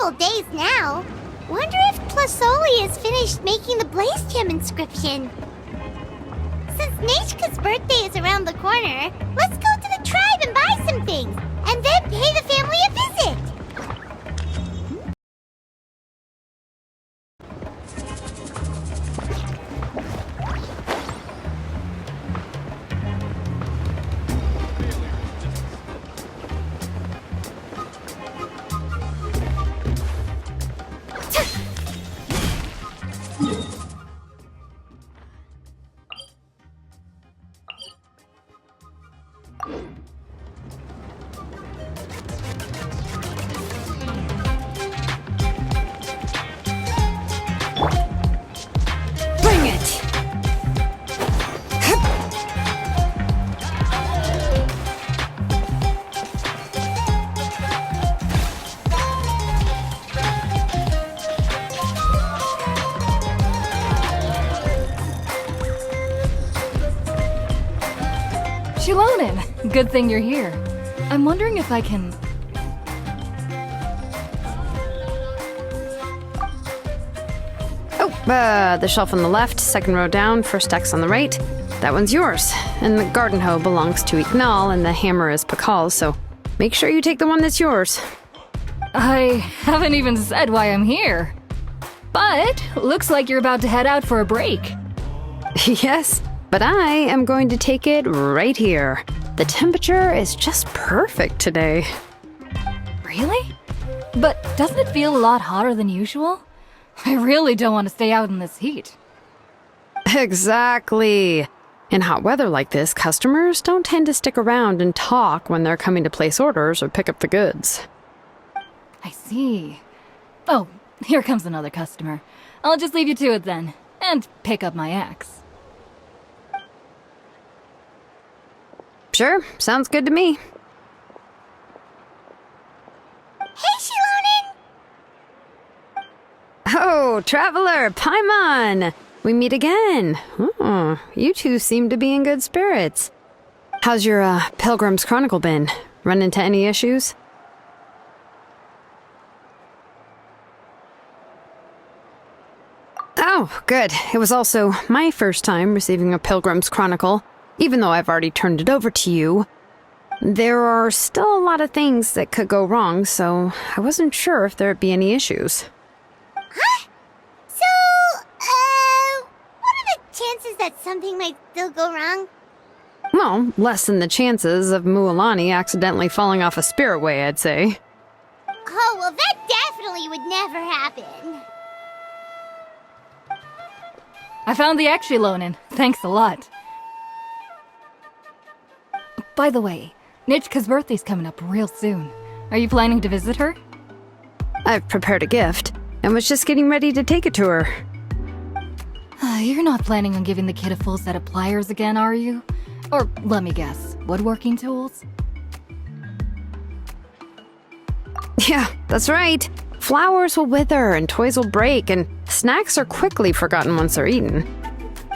beautiful days now. Wonder if Plasoli has finished making the Blaze Gem inscription. Since Nechka's birthday is around the corner, let's go to the tribe and buy some things, and then pay the family a visit. Xilonen, good thing you're here. I'm wondering if I can... The shelf on the left, second row down, first X on the right. That one's yours. And the garden hoe belongs to Ignal, and the hammer is Pakal's, so make sure you take the one that's yours. I haven't even said why I'm here. But looks like you're about to head out for a break. Yes, but I am going to take it right here. The temperature is just perfect today. Really? But doesn't it feel a lot hotter than usual? I really don't want to stay out in this heat. Exactly. In hot weather like this, customers don't tend to stick around and talk when they're coming to place orders or pick up the goods. I see. Oh, here comes another customer. I'll just leave you to it then, and pick up my axe. Sure, sounds good to me. Hey, Xilonen! Oh, Traveler, Paimon! We meet again. Oh, you two seem to be in good spirits. How's your, Pilgrim's Chronicle been? Run into any issues? Oh, good. It was also my first time receiving a Pilgrim's Chronicle, even though I've already turned it over to you. There are still a lot of things that could go wrong, so I wasn't sure if there'd be any issues. Huh? So, what are the chances that something might still go wrong? Well, less than the chances of Mualani accidentally falling off a spirit way, I'd say. Oh, well, that definitely would never happen. I found the axe, Xilonen. Thanks a lot. By the way, Nichka's birthday's coming up real soon. Are you planning to visit her? I've prepared a gift, and was just getting ready to take it to her. You're not planning on giving the kid a full set of pliers again, are you? Or, let me guess, woodworking tools? Yeah, that's right. Flowers will wither, and toys will break, and snacks are quickly forgotten once they're eaten.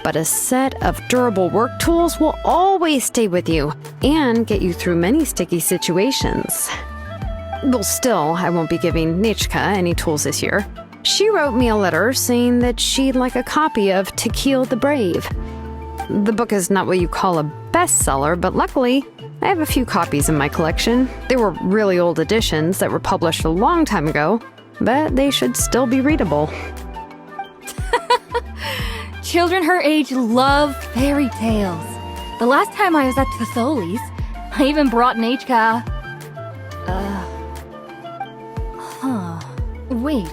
But a set of durable work tools will always stay with you, and get you through many sticky situations. Well, still, I won't be giving Nichka any tools this year. She wrote me a letter saying that she'd like a copy of To Kill the Brave. The book is not what you call a bestseller, but luckily, I have a few copies in my collection. They were really old editions that were published a long time ago, but they should still be readable. Children her age love fairy tales. The last time I was at Catholi's, I even brought Nechka... Wait.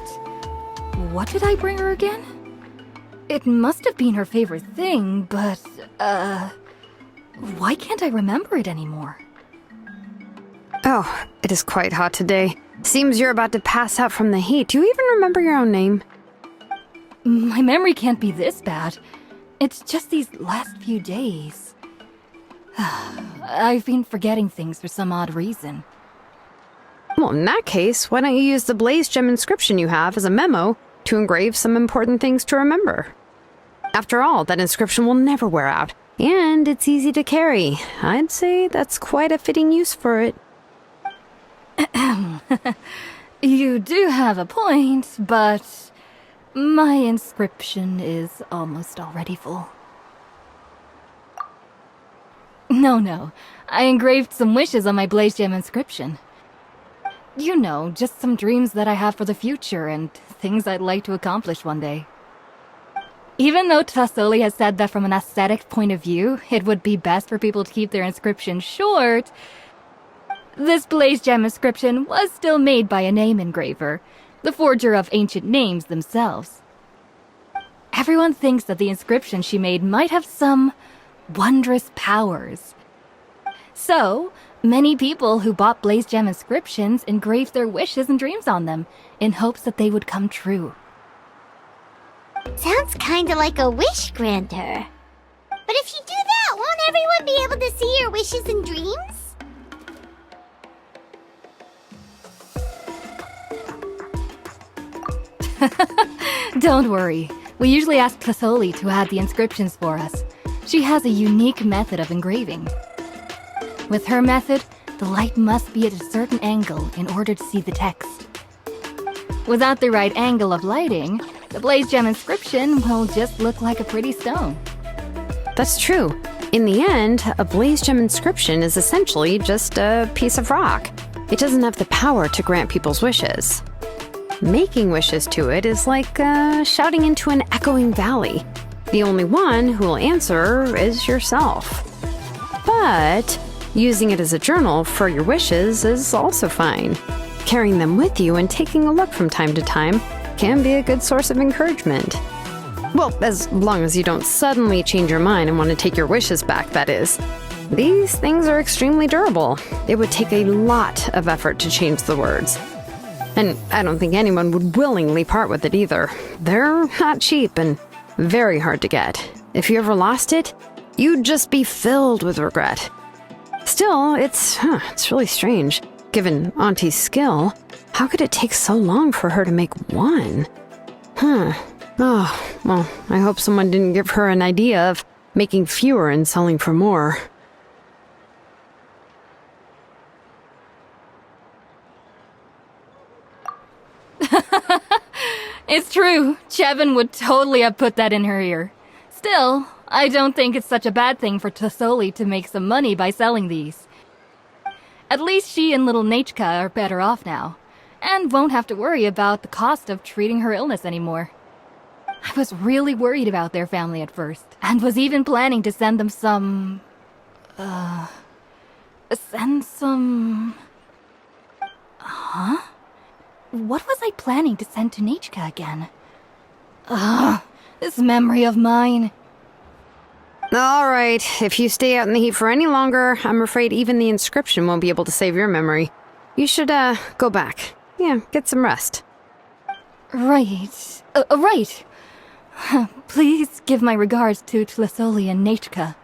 What did I bring her again? It must have been her favorite thing, but, why can't I remember it anymore? Oh, it is quite hot today. Seems you're about to pass out from the heat. Do you even remember your own name? My memory can't be this bad. It's just these last few days. I've been forgetting things for some odd reason. Well, in that case, why don't you use the Blaze Gem inscription you have as a memo to engrave some important things to remember? After all, that inscription will never wear out, and it's easy to carry. I'd say that's quite a fitting use for it. You do have a point, but my inscription is almost already full. No. I engraved some wishes on my Blaze Gem inscription. You know, just some dreams that I have for the future and things I'd like to accomplish one day. Even though Tassoli has said that from an aesthetic point of view, it would be best for people to keep their inscription short, this Blaze Gem inscription was still made by a name engraver, the forger of ancient names themselves. Everyone thinks that the inscription she made might have some wondrous powers. So, many people who bought Blaze Gem inscriptions engraved their wishes and dreams on them, in hopes that they would come true. Sounds kinda like a wish granter. But if you do that, won't everyone be able to see your wishes and dreams? Don't worry. We usually ask Tassoli to add the inscriptions for us. She has a unique method of engraving. With her method, the light must be at a certain angle in order to see the text. Without the right angle of lighting, the Blaze Gem inscription will just look like a pretty stone. That's true. In the end, a Blaze Gem inscription is essentially just a piece of rock. It doesn't have the power to grant people's wishes. Making wishes to it is like shouting into an echoing valley. The only one who will answer is yourself. But using it as a journal for your wishes is also fine. Carrying them with you and taking a look from time to time can be a good source of encouragement. Well, as long as you don't suddenly change your mind and want to take your wishes back, that is. These things are extremely durable. It would take a lot of effort to change the words. And I don't think anyone would willingly part with it either. They're not cheap and very hard to get. If you ever lost it, you'd just be filled with regret. Still, it's really strange. Given Auntie's skill, how could it take so long for her to make one? Oh, well, I hope someone didn't give her an idea of making fewer and selling for more. It's true. Chevin would totally have put that in her ear. Still, I don't think it's such a bad thing for Tassoli to make some money by selling these. At least she and little Nachka are better off now, and won't have to worry about the cost of treating her illness anymore. I was really worried about their family at first, and was even planning to send them some... Huh? What was I planning to send to Nachka again? This memory of mine. All right, if you stay out in the heat for any longer, I'm afraid even the inscription won't be able to save your memory. You should, go back. Yeah, get some rest. Right. Right. Please give my regards to Tassoli and Nachka.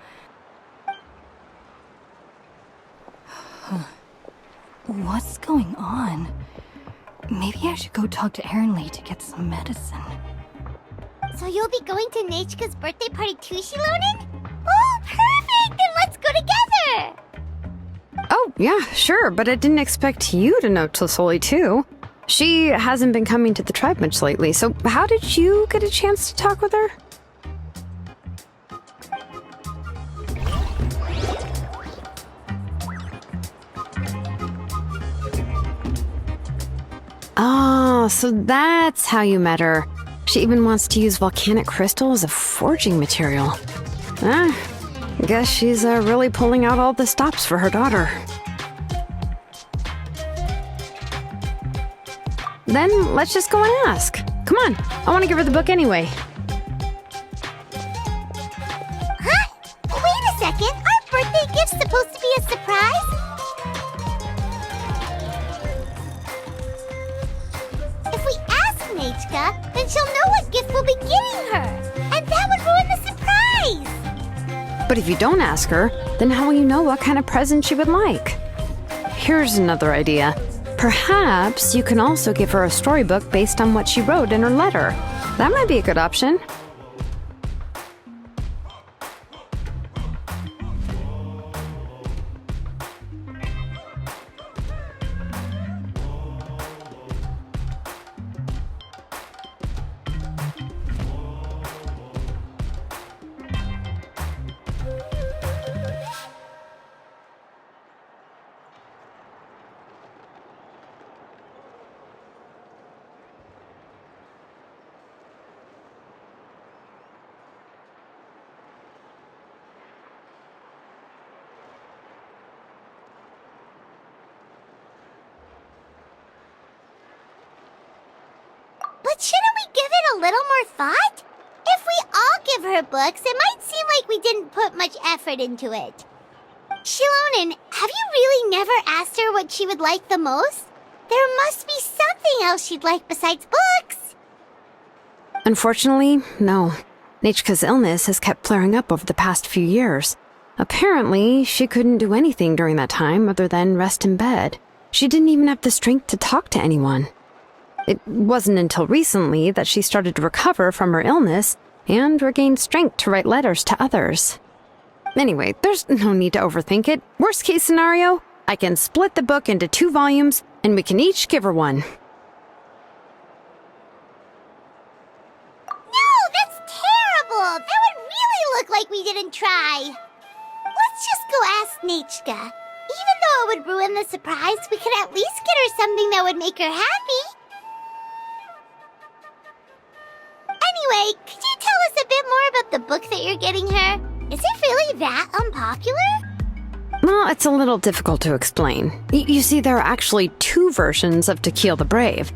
What's going on? Maybe I should go talk to Erinley to get some medicine. So you'll be going to Nachka's birthday party too, Xilonen? Oh, perfect! Then let's go together! Oh, yeah, sure, but I didn't expect you to know Tassoli too. She hasn't been coming to the tribe much lately, so how did you get a chance to talk with her? Oh, so that's how you met her. She even wants to use volcanic crystal as a forging material. Guess she's really pulling out all the stops for her daughter. Then let's just go and ask. Come on, I want to give her the book anyway. Huh? Wait a second, our birthday gift's supposed to be a surprise? If we ask Nachka, then she'll know what gift we'll be getting her, and that would ruin the surprise! But if you don't ask her, then how will you know what kind of present she would like? Here's another idea. Perhaps you can also give her a storybook based on what she wrote in her letter. That might be a good option. little more thought? If we all give her books, it might seem like we didn't put much effort into it. Xilonen, have you really never asked her what she would like the most? There must be something else she'd like besides books. Unfortunately, no. Nechka's illness has kept flaring up over the past few years. Apparently, she couldn't do anything during that time other than rest in bed. She didn't even have the strength to talk to anyone. It wasn't until recently that she started to recover from her illness and regained strength to write letters to others. Anyway, there's no need to overthink it. Worst case scenario, I can split the book into 2 volumes and we can each give her one. No, that's terrible! That would really look like we didn't try. Let's just go ask Nechka. Even though it would ruin the surprise, we could at least get her something that would make her happy. Anyway, could you tell us a bit more about the book that you're getting her? Is it really that unpopular? Well, it's a little difficult to explain. You see, there are actually 2 versions of To Kill the Brave.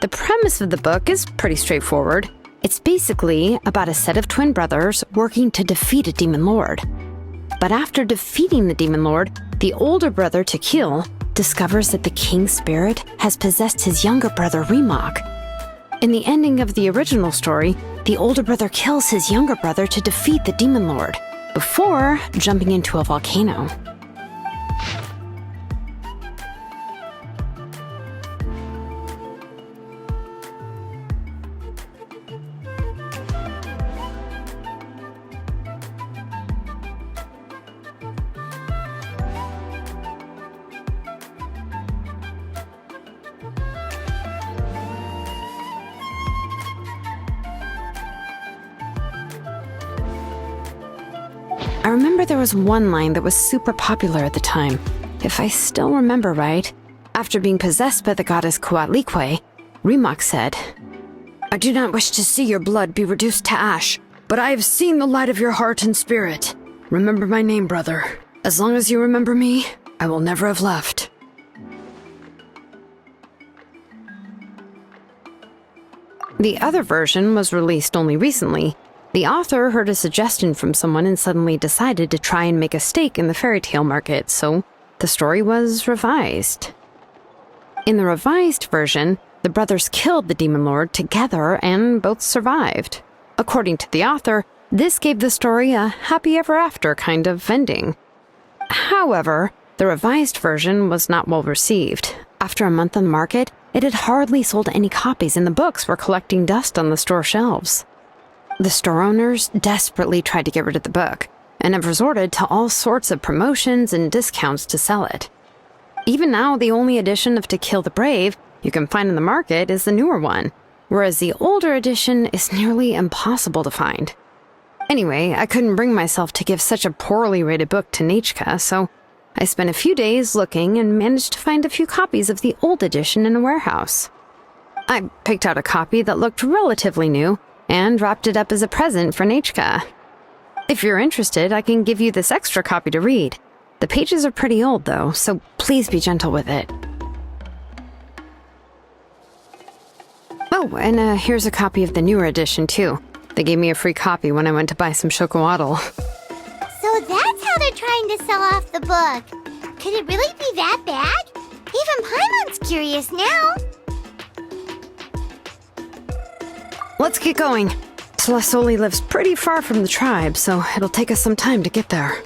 The premise of the book is pretty straightforward. It's basically about a set of twin brothers working to defeat a demon lord. But after defeating the demon lord, the older brother, To Kill, discovers that the king's spirit has possessed his younger brother, Remok. In the ending of the original story, the older brother kills his younger brother to defeat the demon lord, before jumping into a volcano. I remember there was one line that was super popular at the time. If I still remember right, after being possessed by the goddess Coatlicue, Remok said, "I do not wish to see your blood be reduced to ash, but I have seen the light of your heart and spirit. Remember my name, brother. As long as you remember me, I will never have left." The other version was released only recently. The author heard a suggestion from someone and suddenly decided to try and make a stake in the fairy tale market, so the story was revised. In the revised version, the brothers killed the demon lord together and both survived. According to the author, this gave the story a happy ever after kind of ending. However, the revised version was not well received. After a month on the market, it had hardly sold any copies and the books were collecting dust on the store shelves. The store owners desperately tried to get rid of the book, and have resorted to all sorts of promotions and discounts to sell it. Even now, the only edition of To Kill the Brave you can find in the market is the newer one, whereas the older edition is nearly impossible to find. Anyway, I couldn't bring myself to give such a poorly rated book to Nechka, so I spent a few days looking and managed to find a few copies of the old edition in a warehouse. I picked out a copy that looked relatively new, and wrapped it up as a present for Nechka. If you're interested, I can give you this extra copy to read. The pages are pretty old, though, so please be gentle with it. Oh, and here's a copy of the newer edition, too. They gave me a free copy when I went to buy some chocowaddle. So that's how they're trying to sell off the book. Could it really be that bad? Even Paimon's curious now. Let's get going. Tlasoli lives pretty far from the tribe, so it'll take us some time to get there.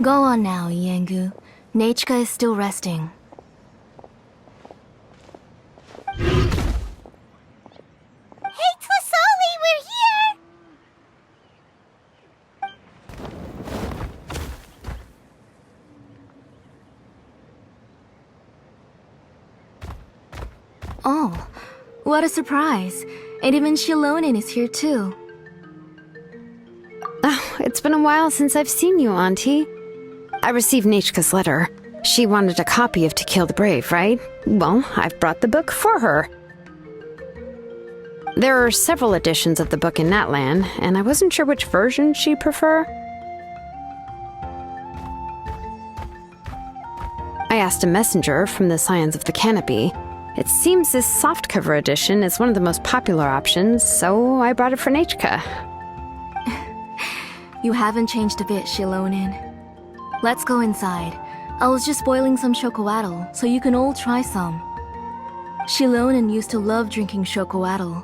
Go on now, Iengu. Nechika is still resting. Hey, Tlasoli, we're here! Oh, what a surprise. And even Xilonen is here too. Oh, it's been a while since I've seen you, Auntie. I received Nechika's letter. She wanted a copy of To Kill the Brave, right? Well, I've brought the book for her. There are several editions of the book in Natlan, and I wasn't sure which version she'd prefer. I asked a messenger from the Scions of the Canopy. It seems this softcover edition is one of the most popular options, so I brought it for Nechika. You haven't changed a bit, Xilonen. Let's go inside. I was just boiling some chocoatl, so you can all try some. Xilonen used to love drinking chocoatl.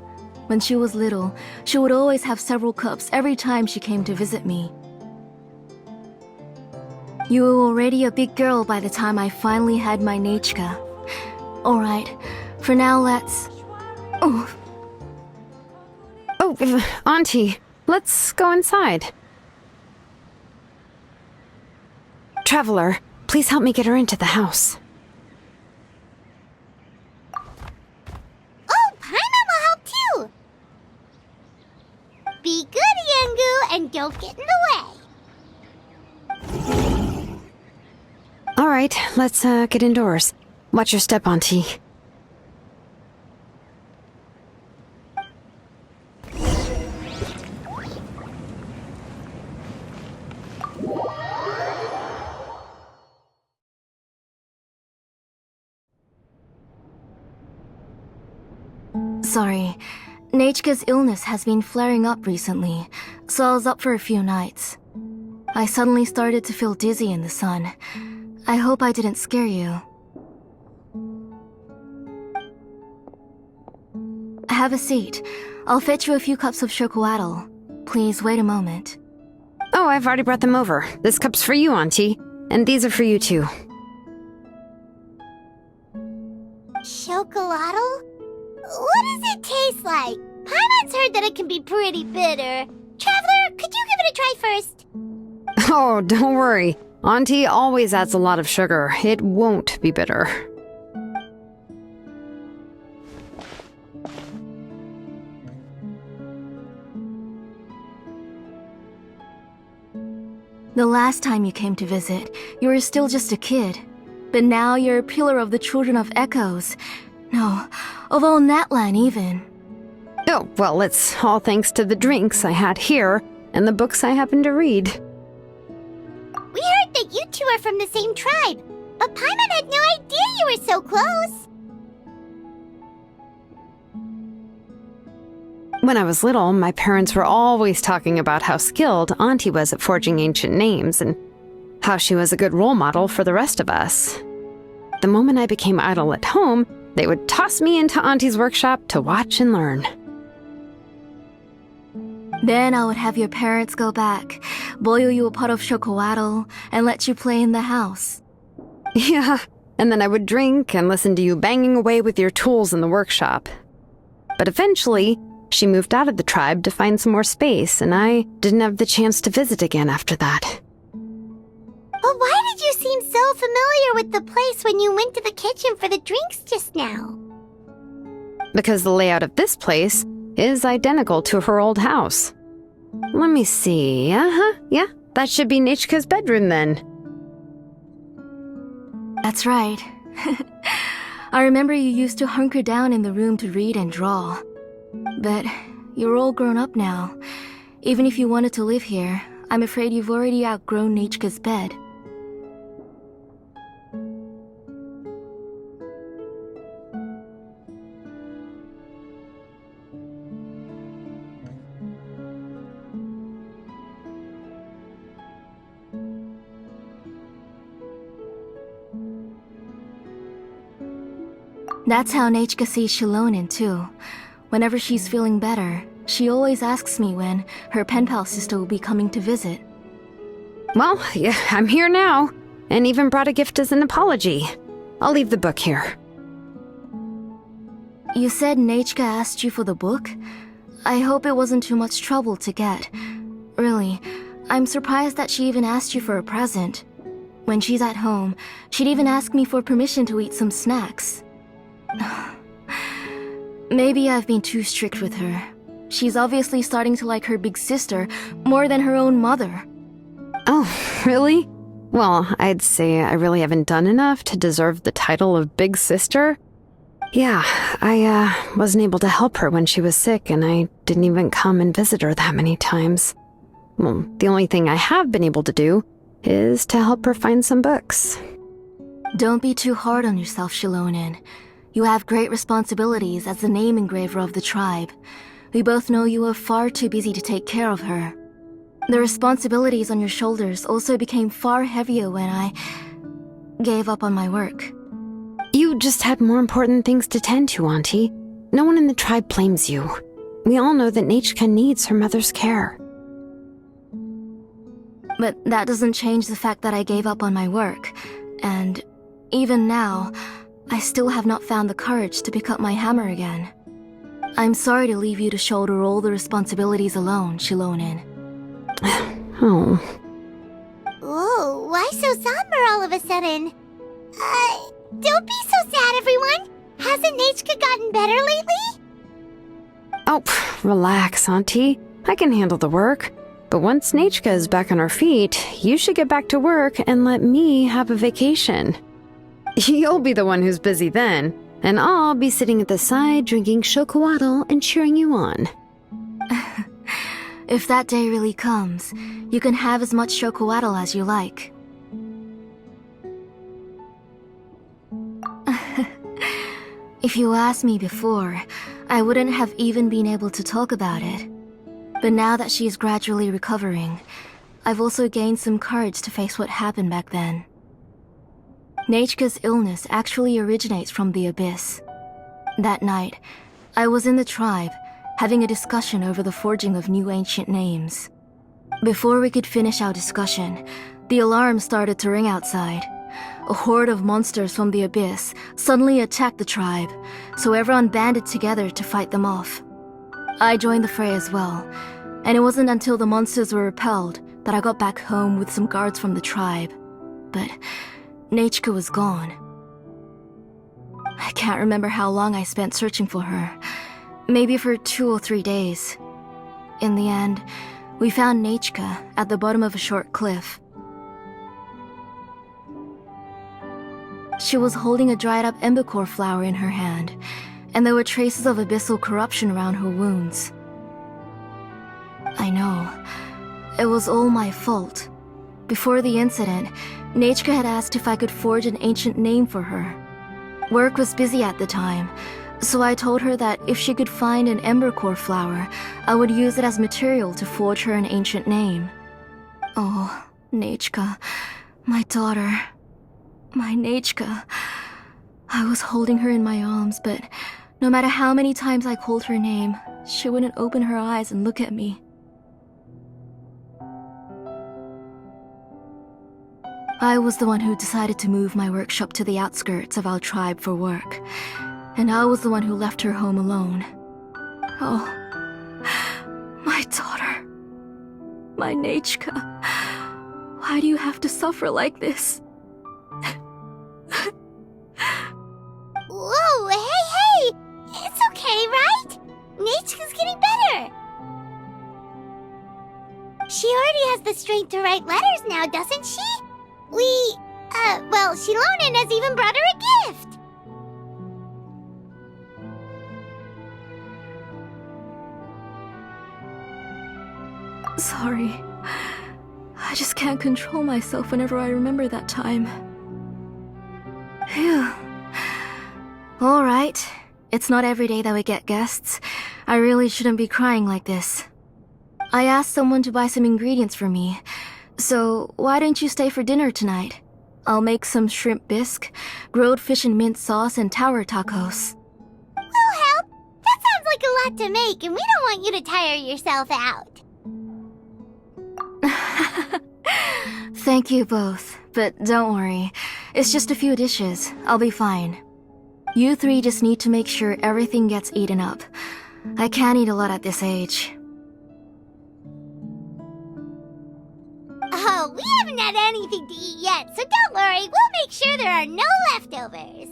When she was little, she would always have several cups every time she came to visit me. You were already a big girl by the time I finally had my Nechika. Alright, for now let's... Oh, Auntie, let's go inside. Traveler, please help me get her into the house. Oh, Paimon will help too! Be good, Iengu, and don't get in the way. All right, let's get indoors. Watch your step, Auntie. sorry. Nechika's illness has been flaring up recently, so I was up for a few nights. I suddenly started to feel dizzy in the sun. I hope I didn't scare you. Have a seat. I'll fetch you a few cups of chocoatl. Please wait a moment. Oh, I've already brought them over. This cup's for you, Auntie. And these are for you, too. Chocolatl? What does it taste like? Paimon's heard that it can be pretty bitter. Traveler, could you give it a try first? Oh, don't worry. Auntie always adds a lot of sugar. It won't be bitter. The last time you came to visit, you were still just a kid. But now you're a pillar of the Children of Echoes. No, of all Natlan even. Oh, well, it's all thanks to the drinks I had here and the books I happened to read. We heard that you two are from the same tribe, but Paimon had no idea you were so close. When I was little, my parents were always talking about how skilled Auntie was at forging ancient names and how she was a good role model for the rest of us. The moment I became idle at home, they would toss me into Auntie's workshop to watch and learn. Then I would have your parents go back, boil you a pot of chocoatl, and let you play in the house. Yeah, and then I would drink and listen to you banging away with your tools in the workshop. But eventually, she moved out of the tribe to find some more space, and I didn't have the chance to visit again after that. But why did you seem so familiar with the place when you went to the kitchen for the drinks just now? Because the layout of this place is identical to her old house. Let me see. Yeah, that should be Nechika's bedroom then. That's right. I remember you used to hunker down in the room to read and draw. But you're all grown up now. Even if you wanted to live here, I'm afraid you've already outgrown Nechika's bed. That's how Nechika sees Xilonen too. Whenever she's feeling better, she always asks me when her pen pal sister will be coming to visit. Well, yeah, I'm here now, and even brought a gift as an apology. I'll leave the book here. You said Nechka asked you for the book? I hope it wasn't too much trouble to get. Really, I'm surprised that she even asked you for a present. When she's at home, she'd even ask me for permission to eat some snacks. Maybe I've been too strict with her. She's obviously starting to like her big sister more than her own mother. Oh, really? Well, I'd say I really haven't done enough to deserve the title of big sister. Yeah, I wasn't able to help her when she was sick, and I didn't even come and visit her that many times. Well, the only thing I have been able to do is to help her find some books. Don't be too hard on yourself, Xilonen. You have great responsibilities as the name engraver of the tribe. We both know you are far too busy to take care of her. The responsibilities on your shoulders also became far heavier when I gave up on my work. You just had more important things to tend to, Auntie. No one in the tribe blames you. We all know that Nechka needs her mother's care. But that doesn't change the fact that I gave up on my work. And even now, I still have not found the courage to pick up my hammer again. I'm sorry to leave you to shoulder all the responsibilities alone, Xilonen. Oh. Whoa, why so somber all of a sudden? Don't be so sad, everyone! Hasn't Nechka gotten better lately? Oh, relax, Auntie. I can handle the work. But once Nechka is back on her feet, you should get back to work and let me have a vacation. You'll be the one who's busy then, and I'll be sitting at the side drinking chocolatl and cheering you on. If that day really comes, you can have as much chocolatl as you like. If you asked me before, I wouldn't have even been able to talk about it. But now that she is gradually recovering, I've also gained some courage to face what happened back then. Nechka's illness actually originates from the Abyss. That night, I was in the tribe, having a discussion over the forging of new ancient names. Before we could finish our discussion, the alarm started to ring outside. A horde of monsters from the Abyss suddenly attacked the tribe, so everyone banded together to fight them off. I joined the fray as well, and it wasn't until the monsters were repelled that I got back home with some guards from the tribe. But Nechka was gone. I can't remember how long I spent searching for her. Maybe for 2 or 3 days. In the end, we found Nechka at the bottom of a short cliff. She was holding a dried-up embercore flower in her hand, and there were traces of abyssal corruption around her wounds. I know. It was all my fault. Before the incident, Nechka had asked if I could forge an ancient name for her. Work was busy at the time, so I told her that if she could find an embercore flower, I would use it as material to forge her an ancient name. Oh, Nechka, my daughter. My Nechka. I was holding her in my arms, but no matter how many times I called her name, she wouldn't open her eyes and look at me. I was the one who decided to move my workshop to the outskirts of our tribe for work, and I was the one who left her home alone. Oh, my daughter. My Nechka. Why do you have to suffer like this? Whoa, hey! It's okay, right? Nechka's getting better. She already has the strength to write letters now, doesn't she? Well, Xilonen has even brought her a gift. Sorry. I just can't control myself whenever I remember that time. Phew. Alright. It's not every day that we get guests. I really shouldn't be crying like this. I asked someone to buy some ingredients for me. So, why don't you stay for dinner tonight? I'll make some shrimp bisque, grilled fish and mint sauce, and tower tacos. We'll help. That sounds like a lot to make, and we don't want you to tire yourself out. Thank you both, but don't worry. It's just a few dishes. I'll be fine. You three just need to make sure everything gets eaten up. I can't eat a lot at this age. Oh, we haven't had anything to eat yet, so don't worry. We'll make sure there are no leftovers.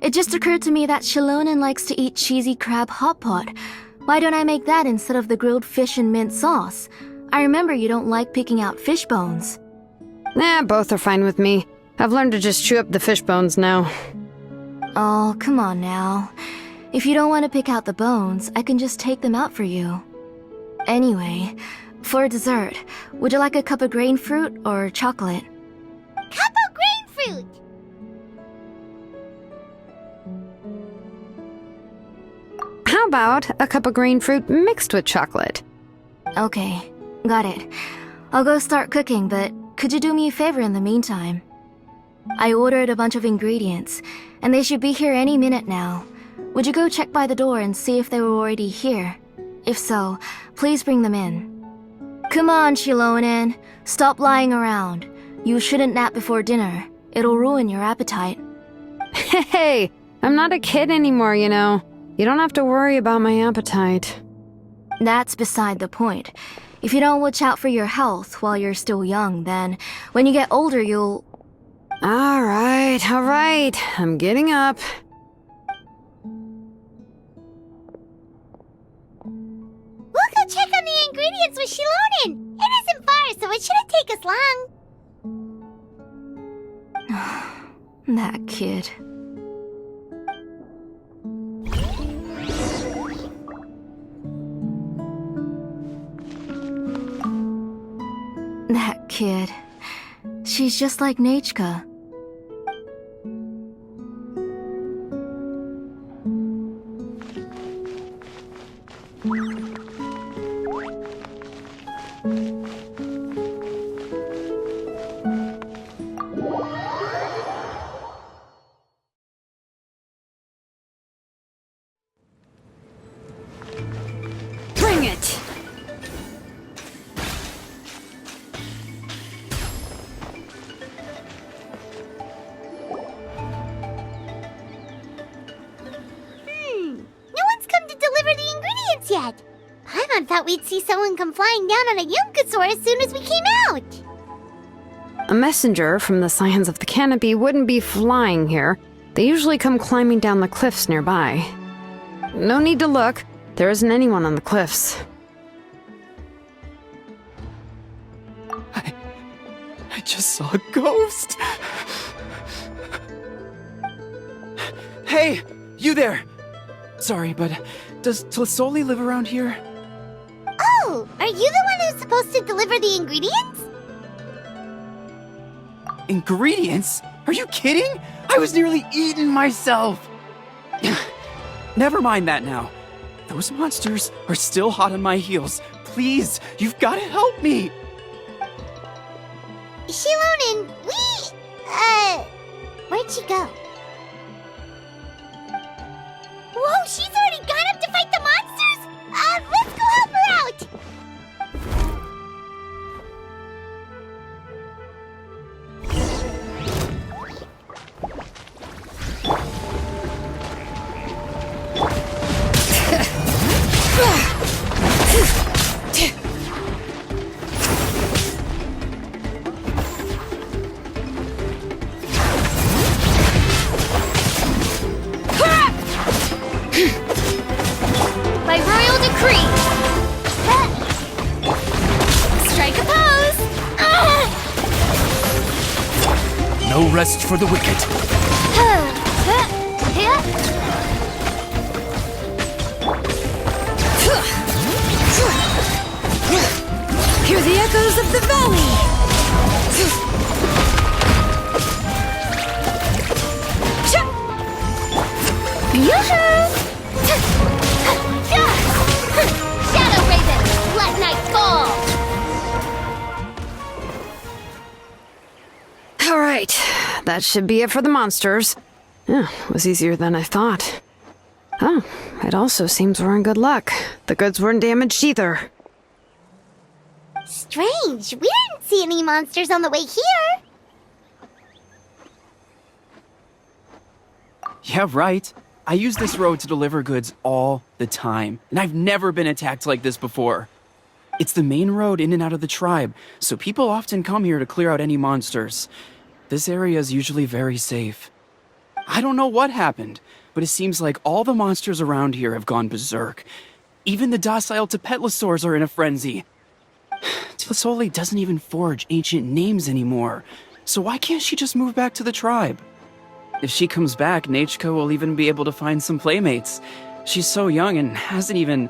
It just occurred to me that Xilonen likes to eat cheesy crab hot pot. Why don't I make that instead of the grilled fish and mint sauce? I remember you don't like picking out fish bones. Nah, both are fine with me. I've learned to just chew up the fish bones now. Oh, come on now. If you don't want to pick out the bones, I can just take them out for you. Anyway, for dessert, would you like a cup of grain fruit or chocolate? Cup of grain fruit! How about a cup of green fruit mixed with chocolate? Okay, got it. I'll go start cooking, but could you do me a favor in the meantime? I ordered a bunch of ingredients, and they should be here any minute now. Would you go check by the door and see if they were already here? If so, please bring them in. Come on, Xilonen. Stop lying around. You shouldn't nap before dinner. It'll ruin your appetite. Hey, I'm not a kid anymore, you know. You don't have to worry about my appetite. That's beside the point. If you don't watch out for your health while you're still young, then when you get older, you'll... All right. I'm getting up. We'll go check on the ingredients with Xilonen. It isn't far, so it shouldn't take us long. That kid. That kid. She's just like Nachka. Bring it! No one's come to deliver the ingredients yet. Paimon thought we'd see someone come flying down on a Yunkasaur as soon as we came out. A messenger from the Scions of the Canopy wouldn't be flying here. They usually come climbing down the cliffs nearby. No need to look. There isn't anyone on the cliffs. I just saw a ghost. Hey, you there! Sorry, but does Tlasoli live around here? Oh, are you the one who's supposed to deliver the ingredients? Ingredients? Are you kidding? I was nearly eaten myself! Never mind that now. Those monsters are still hot on my heels. Please, you've got to help me! Xilonen, where'd she go? Whoa, she's already gone up to fight the monsters? Let's go help her out! By royal decree! Strike a pose! No rest for the wicked. Hear the echoes of the valley! Shadow Raven, let night fall! All right, that should be it for the monsters. Yeah, it was easier than I thought. Oh, it also seems we're in good luck. The goods weren't damaged either. Strange, we didn't see any monsters on the way here. Yeah, right. I use this road to deliver goods all the time, and I've never been attacked like this before. It's the main road in and out of the tribe, so people often come here to clear out any monsters. This area is usually very safe. I don't know what happened, but it seems like all the monsters around here have gone berserk. Even the docile Tepetlosaurs are in a frenzy. Tlisoli doesn't even forge ancient names anymore, so why can't she just move back to the tribe? If she comes back, Nachka will even be able to find some playmates. She's so young and hasn't even...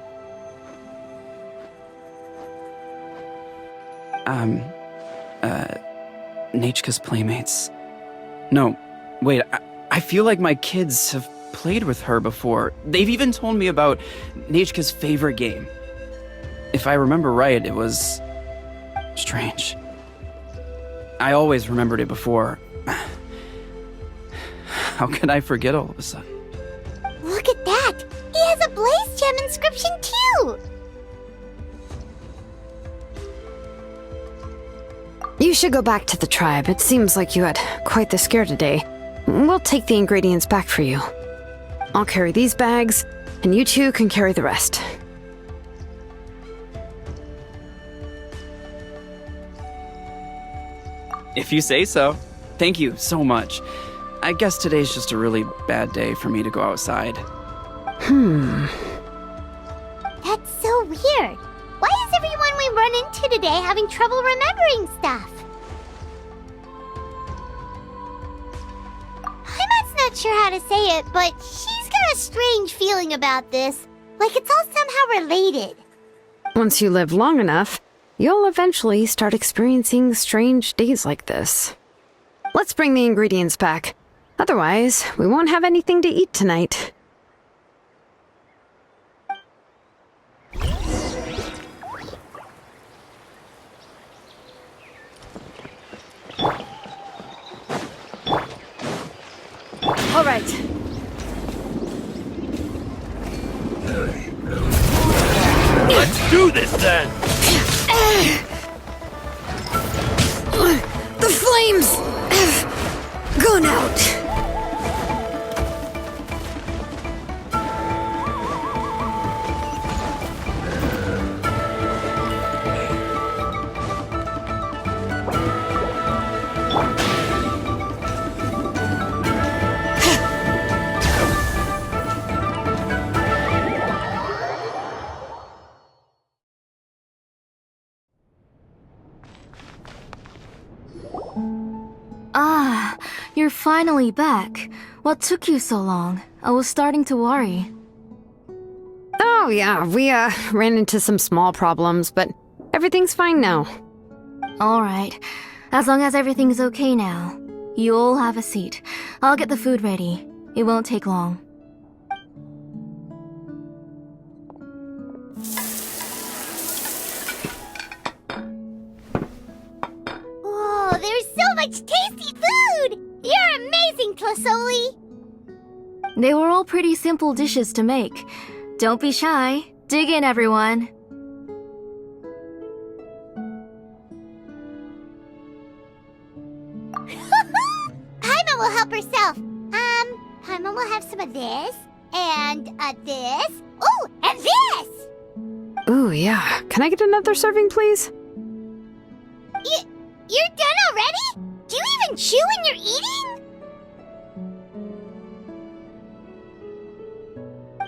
Nachka's playmates. No, wait, I feel like my kids have played with her before. They've even told me about Nachka's favorite game. If I remember right, it was... strange. I always remembered it before. How could I forget all of a sudden? Look at that! He has a Blaze Gem inscription too! You should go back to the tribe. It seems like you had quite the scare today. We'll take the ingredients back for you. I'll carry these bags, and you two can carry the rest. If you say so. Thank you so much. I guess today's just a really bad day for me to go outside. That's so weird. Why is everyone we run into today having trouble remembering stuff? Paimon's not sure how to say it, but she's got a strange feeling about this. Like it's all somehow related. Once you live long enough, you'll eventually start experiencing strange days like this. Let's bring the ingredients back. Otherwise, we won't have anything to eat tonight. All right. Let's do this then! The flames have gone out. Ah, you're finally back. What took you so long? I was starting to worry. Oh yeah, we ran into some small problems, but everything's fine now. Alright, as long as everything's okay now. You all have a seat. I'll get the food ready. It won't take long. Whoa, there's so much tasty food! You're amazing, Tlisoli! They were all pretty simple dishes to make. Don't be shy. Dig in, everyone. Paimon will help herself. Paimon will have some of this, and this. Oh, and this! Ooh, yeah. Can I get another serving, please? You're done already? Do you even chew when you're eating?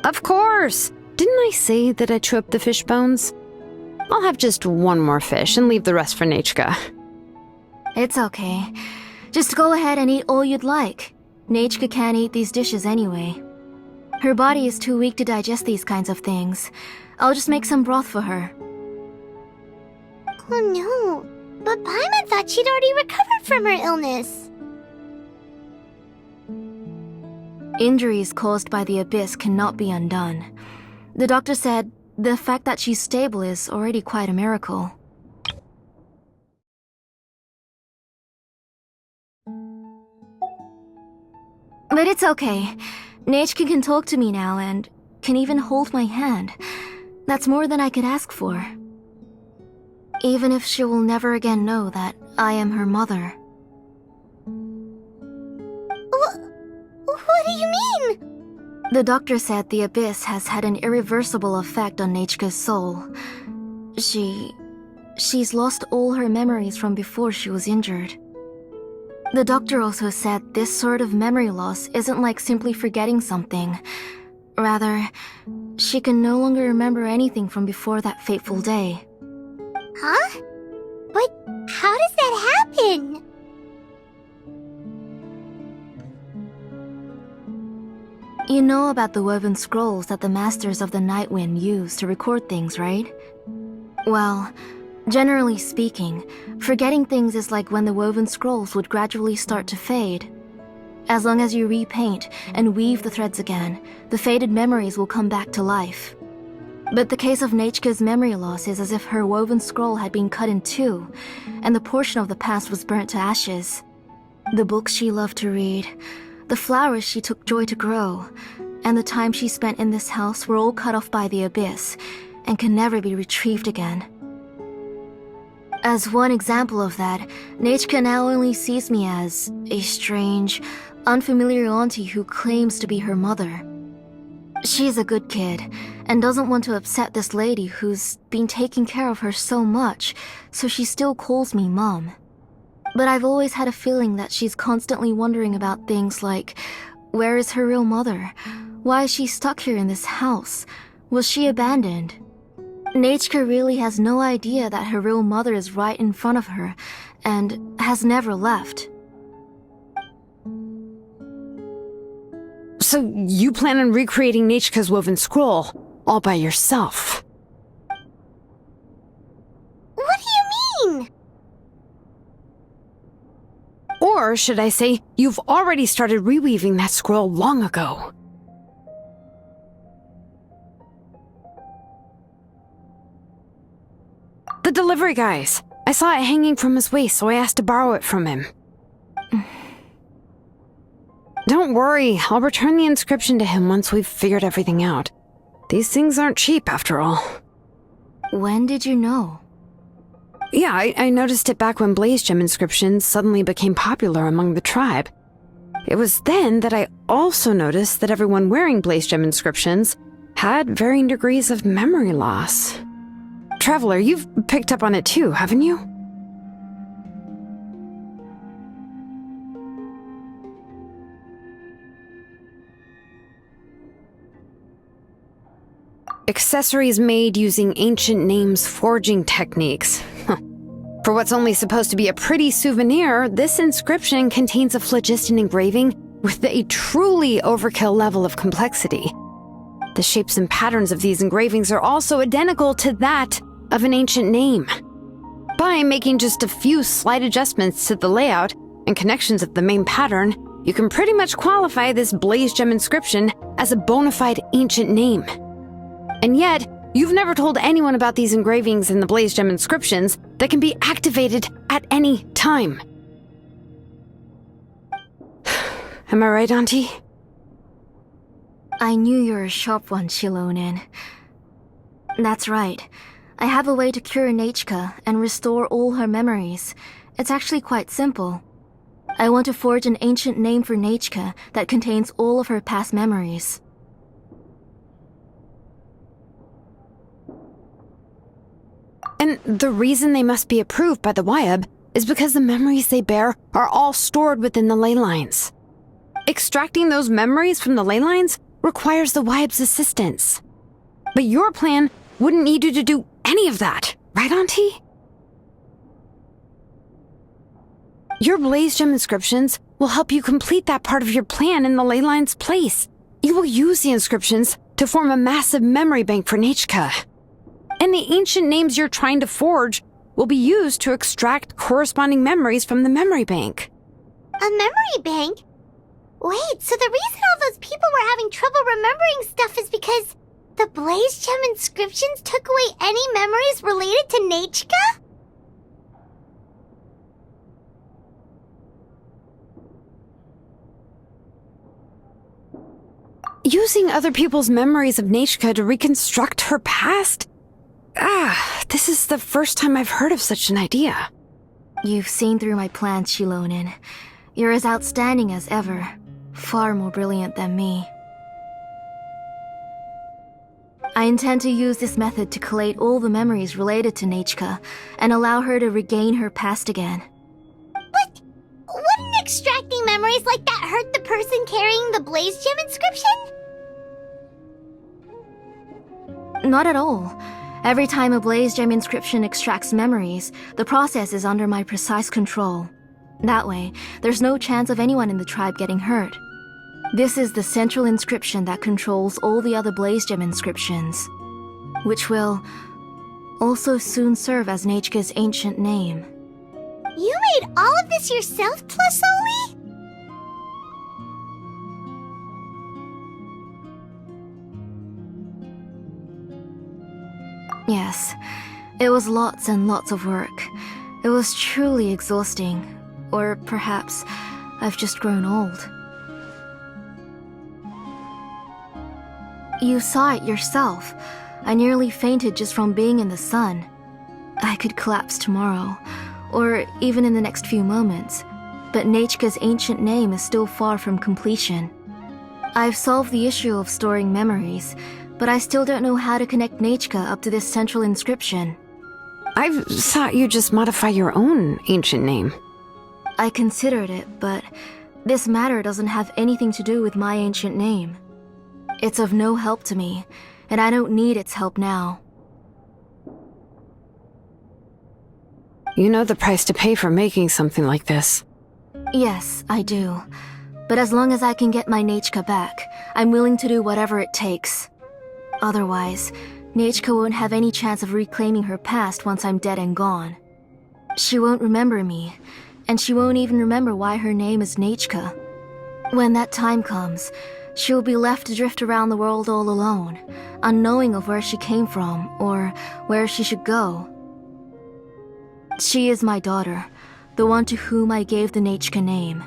Of course! Didn't I say that I chew up the fish bones? I'll have just one more fish and leave the rest for Nachka. It's okay. Just go ahead and eat all you'd like. Nachka can't eat these dishes anyway. Her body is too weak to digest these kinds of things. I'll just make some broth for her. Oh no, but Paimon thought she'd already recovered from her illness. Injuries caused by the abyss cannot be undone. The doctor said the fact that she's stable is already quite a miracle. But it's okay. Nachka can talk to me now and can even hold my hand. That's more than I could ask for. Even if she will never again know that I am her mother. What do you mean? The doctor said the abyss has had an irreversible effect on Nechka's soul. She's lost all her memories from before she was injured. The doctor also said this sort of memory loss isn't like simply forgetting something. Rather, she can no longer remember anything from before that fateful day. Huh? But how does that happen? You know about the woven scrolls that the Masters of the Night Wind use to record things, right? Well, generally speaking, forgetting things is like when the woven scrolls would gradually start to fade. As long as you repaint and weave the threads again, the faded memories will come back to life. But the case of Nechka's memory loss is as if her woven scroll had been cut in two, and the portion of the past was burnt to ashes. The books she loved to read, the flowers she took joy to grow, and the time she spent in this house were all cut off by the abyss, and can never be retrieved again. As one example of that, Nechka now only sees me as a strange, unfamiliar auntie who claims to be her mother. She's a good kid, and doesn't want to upset this lady who's been taking care of her so much, so she still calls me Mom. But I've always had a feeling that she's constantly wondering about things like, where is her real mother? Why is she stuck here in this house? Was she abandoned? Nechka really has no idea that her real mother is right in front of her, and has never left. So you plan on recreating Nechka's woven scroll all by yourself? What do you mean? Or should I say, you've already started reweaving that scroll long ago? The delivery guys. I saw it hanging from his waist, so I asked to borrow it from him. Don't worry, I'll return the inscription to him once we've figured everything out. These things aren't cheap, after all. When did you know? Yeah, I noticed it back when blaze gem inscriptions suddenly became popular among the tribe. It was then that I also noticed that everyone wearing blaze gem inscriptions had varying degrees of memory loss. Traveler, you've picked up on it too, haven't you? Accessories made using ancient names forging techniques. For what's only supposed to be a pretty souvenir, this inscription contains a phlogiston engraving with a truly overkill level of complexity. The shapes and patterns of these engravings are also identical to that of an ancient name. By making just a few slight adjustments to the layout and connections of the main pattern, you can pretty much qualify this blaze gem inscription as a bona fide ancient name. And yet, you've never told anyone about these engravings in the blaze gem inscriptions that can be activated at any time. Am I right, Auntie? I knew you were a sharp one, Xilonen. That's right. I have a way to cure Nechka and restore all her memories. It's actually quite simple. I want to forge an ancient name for Nechka that contains all of her past memories. And the reason they must be approved by the Wyab is because the memories they bear are all stored within the ley lines. Extracting those memories from the ley lines requires the Wyab's assistance. But your plan wouldn't need you to do any of that, right, Auntie? Your blaze gem inscriptions will help you complete that part of your plan in the ley line's place. You will use the inscriptions to form a massive memory bank for Nechka. And the ancient names you're trying to forge will be used to extract corresponding memories from the memory bank. A memory bank? Wait, so the reason all those people were having trouble remembering stuff is because the blaze gem inscriptions took away any memories related to Nechka? Using other people's memories of Nechka to reconstruct her past? This is the first time I've heard of such an idea. You've seen through my plans, Xilonen. You're as outstanding as ever. Far more brilliant than me. I intend to use this method to collate all the memories related to Nechka and allow her to regain her past again. But wouldn't extracting memories like that hurt the person carrying the Blaze Gem inscription? Not at all. Every time a Blaze Gem inscription extracts memories, the process is under my precise control. That way, there's no chance of anyone in the tribe getting hurt. This is the central inscription that controls all the other Blaze Gem inscriptions, which will also soon serve as Nechka's ancient name. You made all of this yourself, Plusoli? Yes, it was lots and lots of work. It was truly exhausting. Or perhaps I've just grown old. You saw it yourself. I nearly fainted just from being in the sun. I could collapse tomorrow, or even in the next few moments, but Nechka's ancient name is still far from completion. I've solved the issue of storing memories, but I still don't know how to connect Nechka up to this central inscription. I thought you just modify your own ancient name. I considered it, but this matter doesn't have anything to do with my ancient name. It's of no help to me, and I don't need its help now. You know the price to pay for making something like this. Yes, I do. But as long as I can get my Nechka back, I'm willing to do whatever it takes. Otherwise, Nechka won't have any chance of reclaiming her past once I'm dead and gone. She won't remember me, and she won't even remember why her name is Nechka. When that time comes, she will be left to drift around the world all alone, unknowing of where she came from or where she should go. She is my daughter, the one to whom I gave the Nechka name.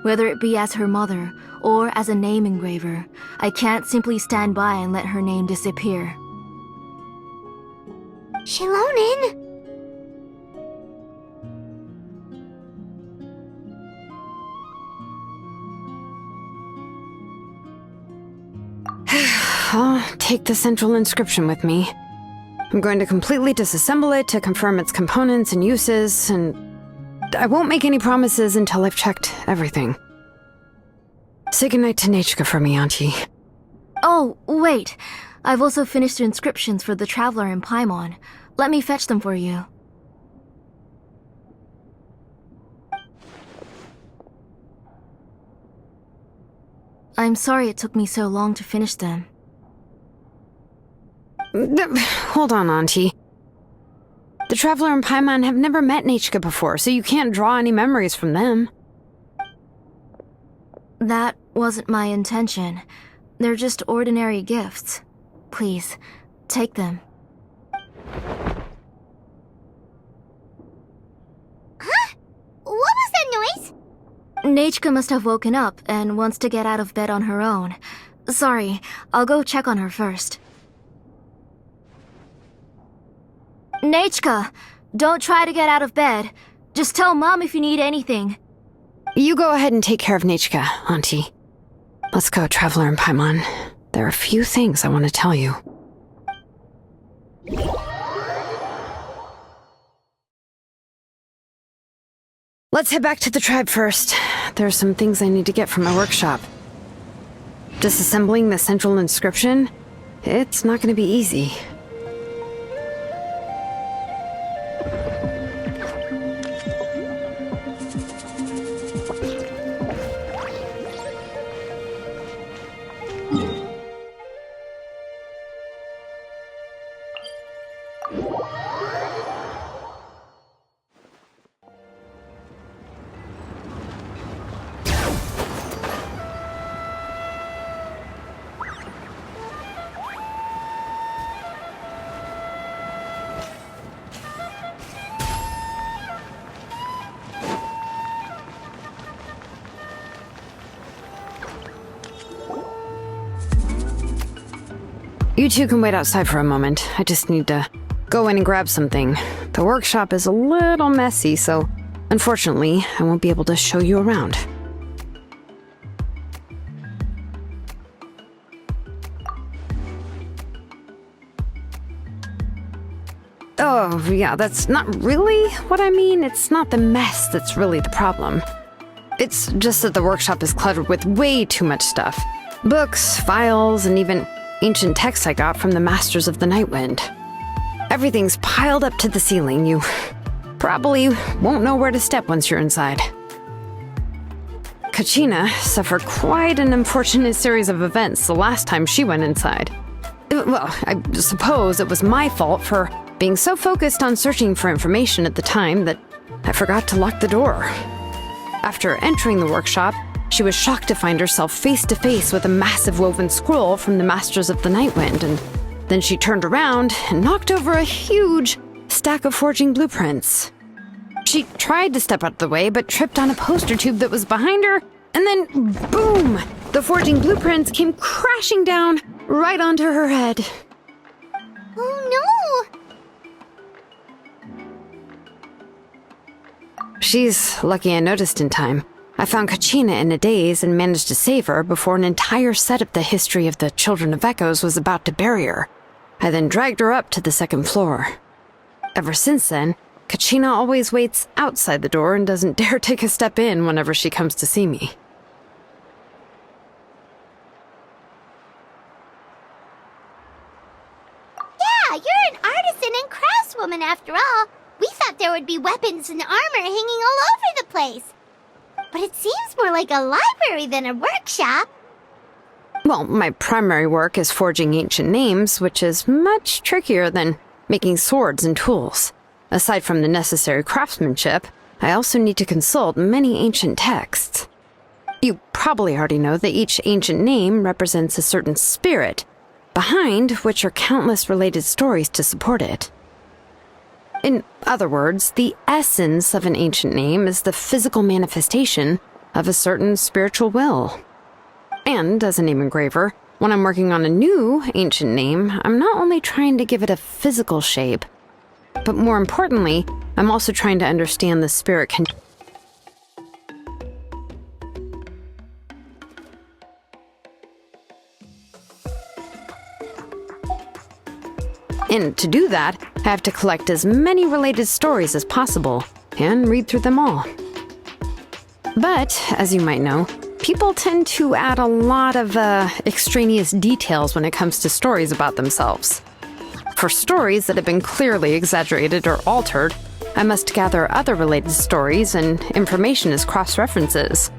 Whether it be as her mother or as a name engraver, I can't simply stand by and let her name disappear. Xilonen! I'll take the central inscription with me. I'm going to completely disassemble it to confirm its components and uses, and I won't make any promises until I've checked everything. Say goodnight to Nechka for me, Auntie. Oh, wait. I've also finished the inscriptions for the Traveler in Paimon. Let me fetch them for you. I'm sorry it took me so long to finish them. Hold on, Auntie. The Traveler and Paimon have never met Nechka before, so you can't draw any memories from them. That wasn't my intention. They're just ordinary gifts. Please, take them. Huh? What was that noise? Nechka must have woken up and wants to get out of bed on her own. Sorry, I'll go check on her first. Nechka, don't try to get out of bed. Just tell Mom if you need anything. You go ahead and take care of Nechka, Auntie. Let's go, Traveler and Paimon. There are a few things I want to tell you. Let's head back to the tribe first. There are some things I need to get from my workshop. Disassembling the central inscription? It's not going to be easy. You two can wait outside for a moment. I just need to go in and grab something. The workshop is a little messy, so unfortunately, I won't be able to show you around. Oh, yeah, that's not really what I mean. It's not the mess that's really the problem. It's just that the workshop is cluttered with way too much stuff. Books, files, and even ancient texts I got from the Masters of the Nightwind. Everything's piled up to the ceiling. You probably won't know where to step once you're inside. Kachina suffered quite an unfortunate series of events the last time she went inside. Well, I suppose it was my fault for being so focused on searching for information at the time that I forgot to lock the door. After entering the workshop, she was shocked to find herself face to face with a massive woven scroll from the Masters of the Nightwind, and then she turned around and knocked over a huge stack of forging blueprints. She tried to step out of the way, but tripped on a poster tube that was behind her, and then boom! The forging blueprints came crashing down right onto her head. Oh no! She's lucky I noticed in time. I found Kachina in a daze and managed to save her before an entire set of the history of the Children of Echoes was about to bury her. I then dragged her up to the second floor. Ever since then, Kachina always waits outside the door and doesn't dare take a step in whenever she comes to see me. Yeah, you're an artisan and craftswoman after all. We thought there would be weapons and armor hanging all over the place. But it seems more like a library than a workshop. Well, my primary work is forging ancient names, which is much trickier than making swords and tools. Aside from the necessary craftsmanship, I also need to consult many ancient texts. You probably already know that each ancient name represents a certain spirit, behind which are countless related stories to support it. In other words, the essence of an ancient name is the physical manifestation of a certain spiritual will. And as a name engraver, when I'm working on a new ancient name, I'm not only trying to give it a physical shape, but more importantly, I'm also trying to understand the spirit And to do that, I have to collect as many related stories as possible and read through them all. But, as you might know, people tend to add a lot of extraneous details when it comes to stories about themselves. For stories that have been clearly exaggerated or altered, I must gather other related stories and information as cross-references.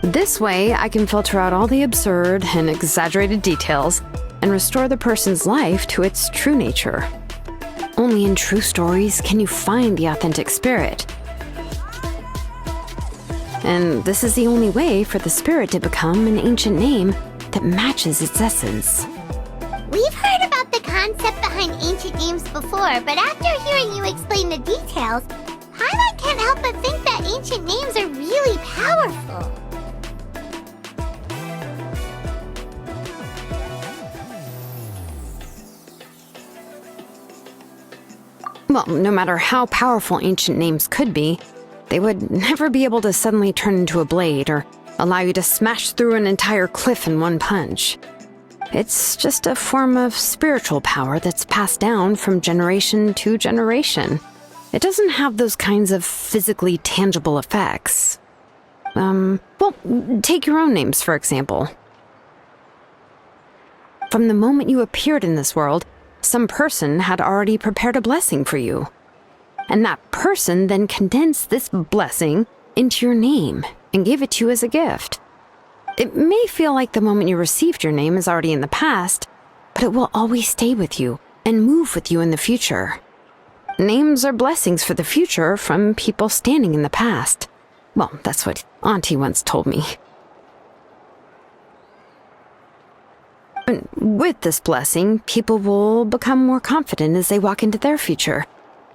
This way, I can filter out all the absurd and exaggerated details and restore the person's life to its true nature. Only in true stories can you find the authentic spirit. And this is the only way for the spirit to become an ancient name that matches its essence. We've heard about the concept behind ancient names before, but after hearing you explain the details, Paimon can't help but think that ancient names are really powerful. Well, no matter how powerful ancient names could be, they would never be able to suddenly turn into a blade or allow you to smash through an entire cliff in one punch. It's just a form of spiritual power that's passed down from generation to generation. It doesn't have those kinds of physically tangible effects. Well, take your own names, for example. From the moment you appeared in this world, some person had already prepared a blessing for you. And that person then condensed this blessing into your name and gave it to you as a gift. It may feel like the moment you received your name is already in the past, but it will always stay with you and move with you in the future. Names are blessings for the future from people standing in the past. Well, that's what Auntie once told me. And with this blessing, people will become more confident as they walk into their future.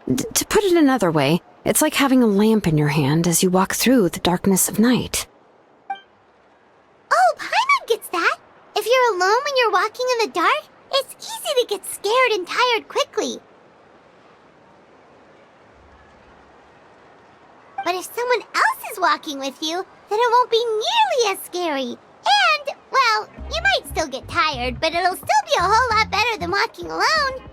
To put it another way, it's like having a lamp in your hand as you walk through the darkness of night. Oh, Paimon gets that. If you're alone when you're walking in the dark, it's easy to get scared and tired quickly. But if someone else is walking with you, then it won't be nearly as scary. And, well, you might still get tired, but it'll still be a whole lot better than walking alone.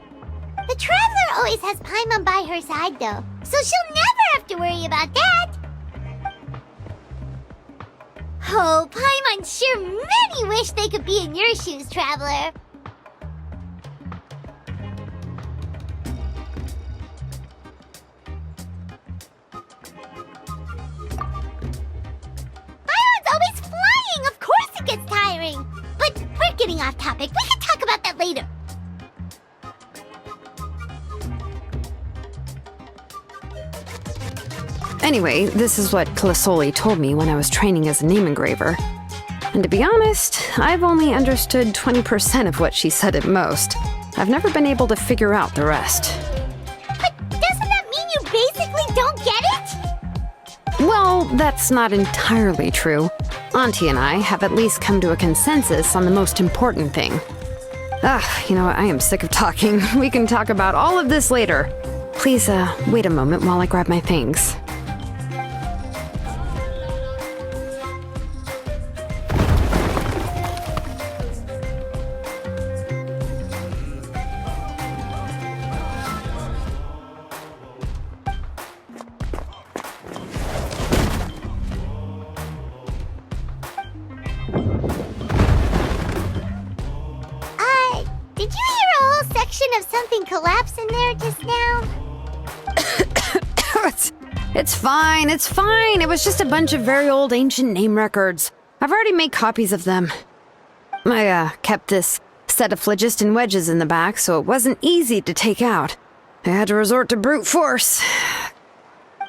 The traveler always has Paimon by her side, though, so she'll never have to worry about that. Oh, Paimon sure many wish they could be in your shoes, traveler. Paimon's always flying, of course it gets tiring. But we're getting off topic, we can talk about that later. Anyway, this is what Plisoli told me when I was training as a name engraver. And to be honest, I've only understood 20% of what she said at most. I've never been able to figure out the rest. But doesn't that mean you basically don't get it? Well, that's not entirely true. Auntie and I have at least come to a consensus on the most important thing. I am sick of talking. We can talk about all of this later. Please, wait a moment while I grab my things. Did you hear a whole section of something collapse in there just now? It's fine, it's fine. It was just a bunch of very old ancient name records. I've already made copies of them. I kept this set of phlogiston wedges in the back, so it wasn't easy to take out. I had to resort to brute force.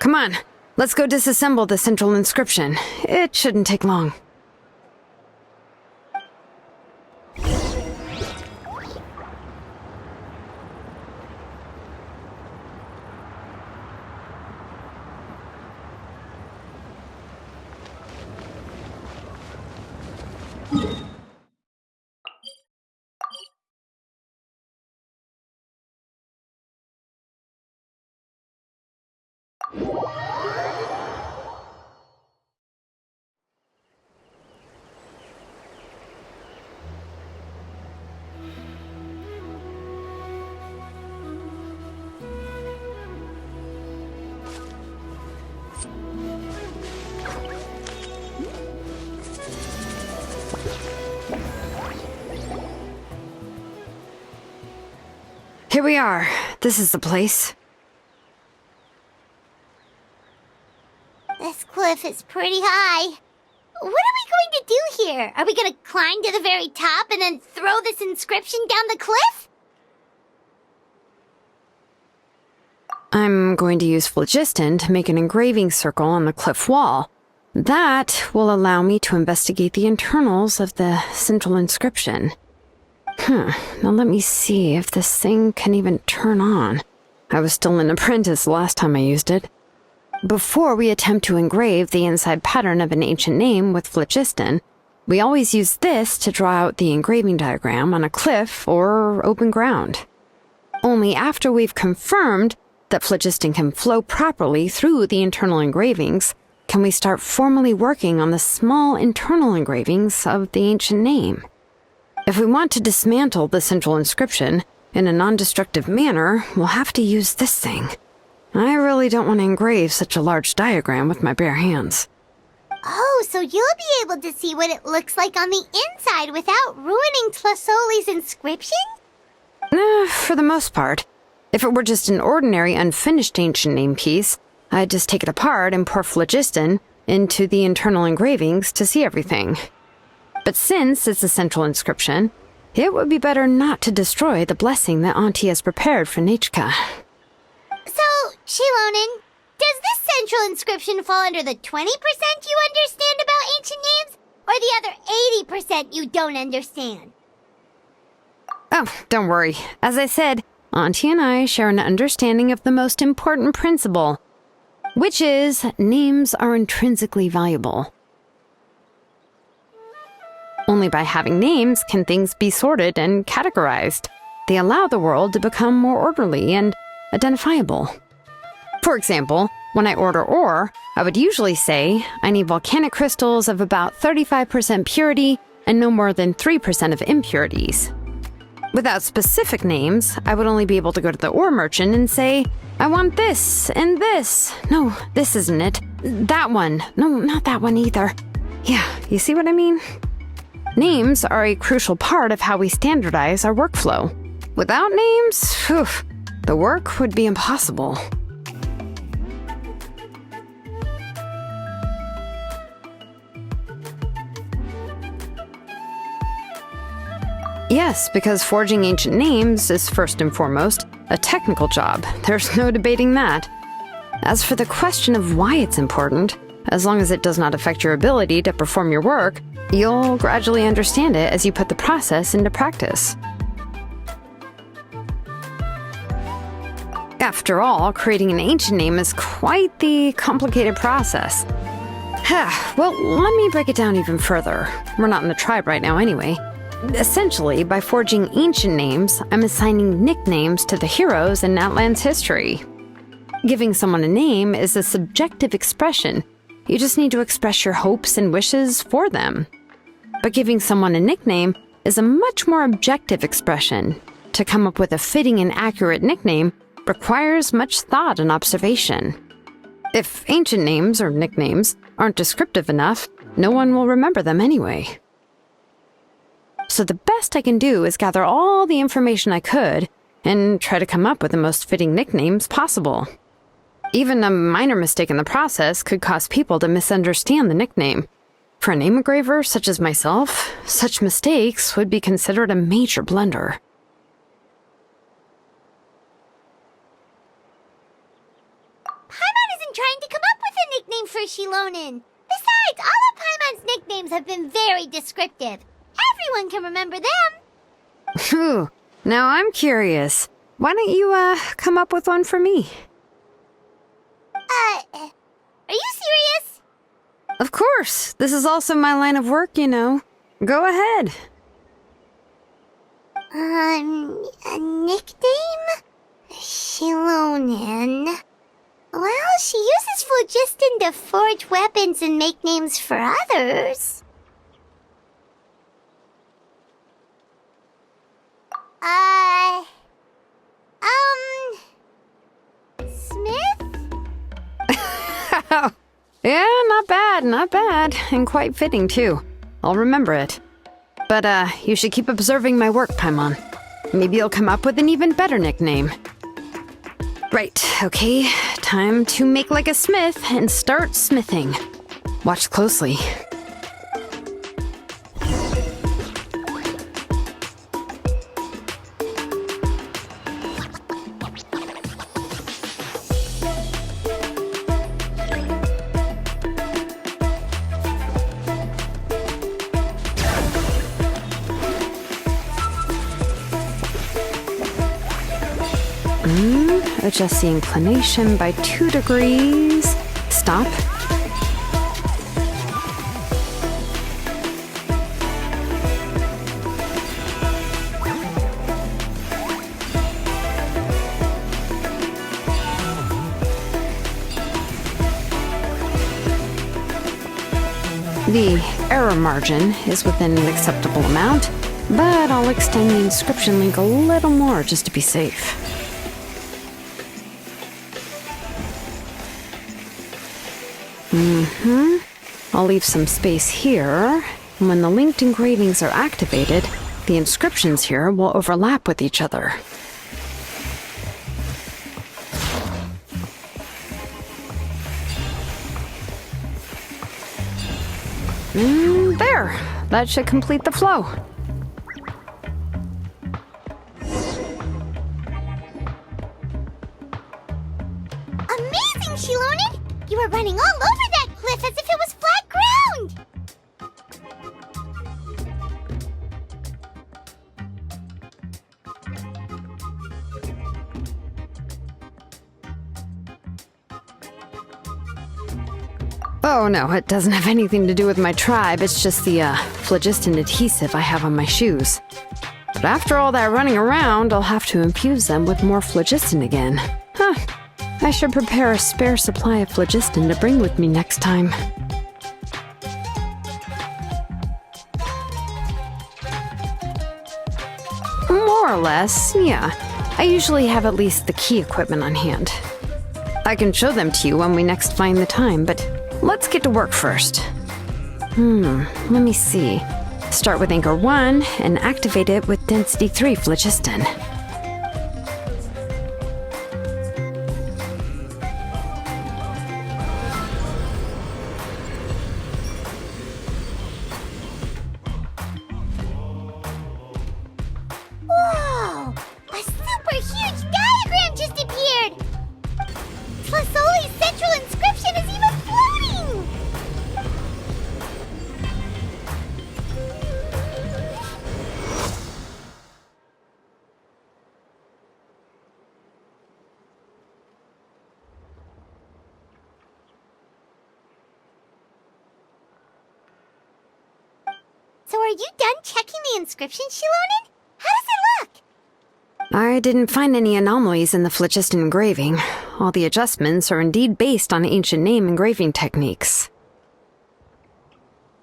Come on, let's go disassemble the central inscription. It shouldn't take long. Here we are. This is the place. This cliff is pretty high. What are we going to do here? Are we going to climb to the very top and then throw this inscription down the cliff? I'm going to use phlogiston to make an engraving circle on the cliff wall. That will allow me to investigate the internals of the central inscription. Now let me see if this thing can even turn on. I was still an apprentice last time I used it. Before we attempt to engrave the inside pattern of an ancient name with phlogiston, we always use this to draw out the engraving diagram on a cliff or open ground. Only after we've confirmed that phlogiston can flow properly through the internal engravings can we start formally working on the small internal engravings of the ancient name. If we want to dismantle the central inscription in a non-destructive manner, we'll have to use this thing. I really don't want to engrave such a large diagram with my bare hands. Oh, so you'll be able to see what it looks like on the inside without ruining Tlasoli's inscription? For the most part. If it were just an ordinary unfinished ancient name piece, I'd just take it apart and pour phlogiston into the internal engravings to see everything. But since it's a central inscription, it would be better not to destroy the blessing that Auntie has prepared for Nechka. So, Xilonen, does this central inscription fall under the 20% you understand about ancient names, or the other 80% you don't understand? Oh, don't worry. As I said, Auntie and I share an understanding of the most important principle, which is names are intrinsically valuable. Only by having names can things be sorted and categorized. They allow the world to become more orderly and identifiable. For example, when I order ore, I would usually say I need volcanic crystals of about 35% purity and no more than 3% of impurities. Without specific names, I would only be able to go to the ore merchant and say, I want this and this. No, this isn't it. That one. No, not that one either. Yeah, you see what I mean? Names are a crucial part of how we standardize our workflow. Without names, the work would be impossible. Yes, because forging ancient names is first and foremost a technical job. There's no debating that. As for the question of why it's important, as long as it does not affect your ability to perform your work, you'll gradually understand it as you put the process into practice. After all, creating an ancient name is quite the complicated process. Well, let me break it down even further. We're not in the tribe right now anyway. Essentially, by forging ancient names, I'm assigning nicknames to the heroes in Natlan's history. Giving someone a name is a subjective expression. You just need to express your hopes and wishes for them. But giving someone a nickname is a much more objective expression. To come up with a fitting and accurate nickname requires much thought and observation. If ancient names or nicknames aren't descriptive enough, no one will remember them anyway. So the best I can do is gather all the information I could and try to come up with the most fitting nicknames possible. Even a minor mistake in the process could cause people to misunderstand the nickname. For a name engraver such as myself, such mistakes would be considered a major blunder. Paimon isn't trying to come up with a nickname for Xilonen. Besides, all of Paimon's nicknames have been very descriptive. Everyone can remember them. Phew. Now I'm curious. Why don't you, come up with one for me? Are you serious? Of course. This is also my line of work, you know. Go ahead. A nickname? Xilonen. Well, she uses phlogiston to forge weapons and make names for others. Smith? Yeah, not bad, and quite fitting too. I'll remember it. But, you should keep observing my work, Paimon. Maybe you'll come up with an even better nickname. Right, okay, time to make like a smith and start smithing. Watch closely. Adjust the inclination by 2 degrees. Stop. The error margin is within an acceptable amount, but I'll extend the inscription link a little more just to be safe. I'll leave some space here, and when the linked engravings are activated, the inscriptions here will overlap with each other. There! That should complete the flow. Amazing, Xilonen! You were running all over that cliff as if it was flat ground! Oh no, it doesn't have anything to do with my tribe, it's just the, phlogiston adhesive I have on my shoes. But after all that running around, I'll have to infuse them with more phlogiston again. I should prepare a spare supply of phlogiston to bring with me next time. More or less, yeah. I usually have at least the key equipment on hand. I can show them to you when we next find the time, but let's get to work first. Let me see. Start with Anchor 1 and activate it with Density 3 phlogiston. Whoa! A super huge diagram just appeared! Tlasoli's central inscription is even floating! So are you done checking the inscription, Xilonen? How does it look? I didn't find any anomalies in the phlogiston engraving. All the adjustments are indeed based on ancient name engraving techniques.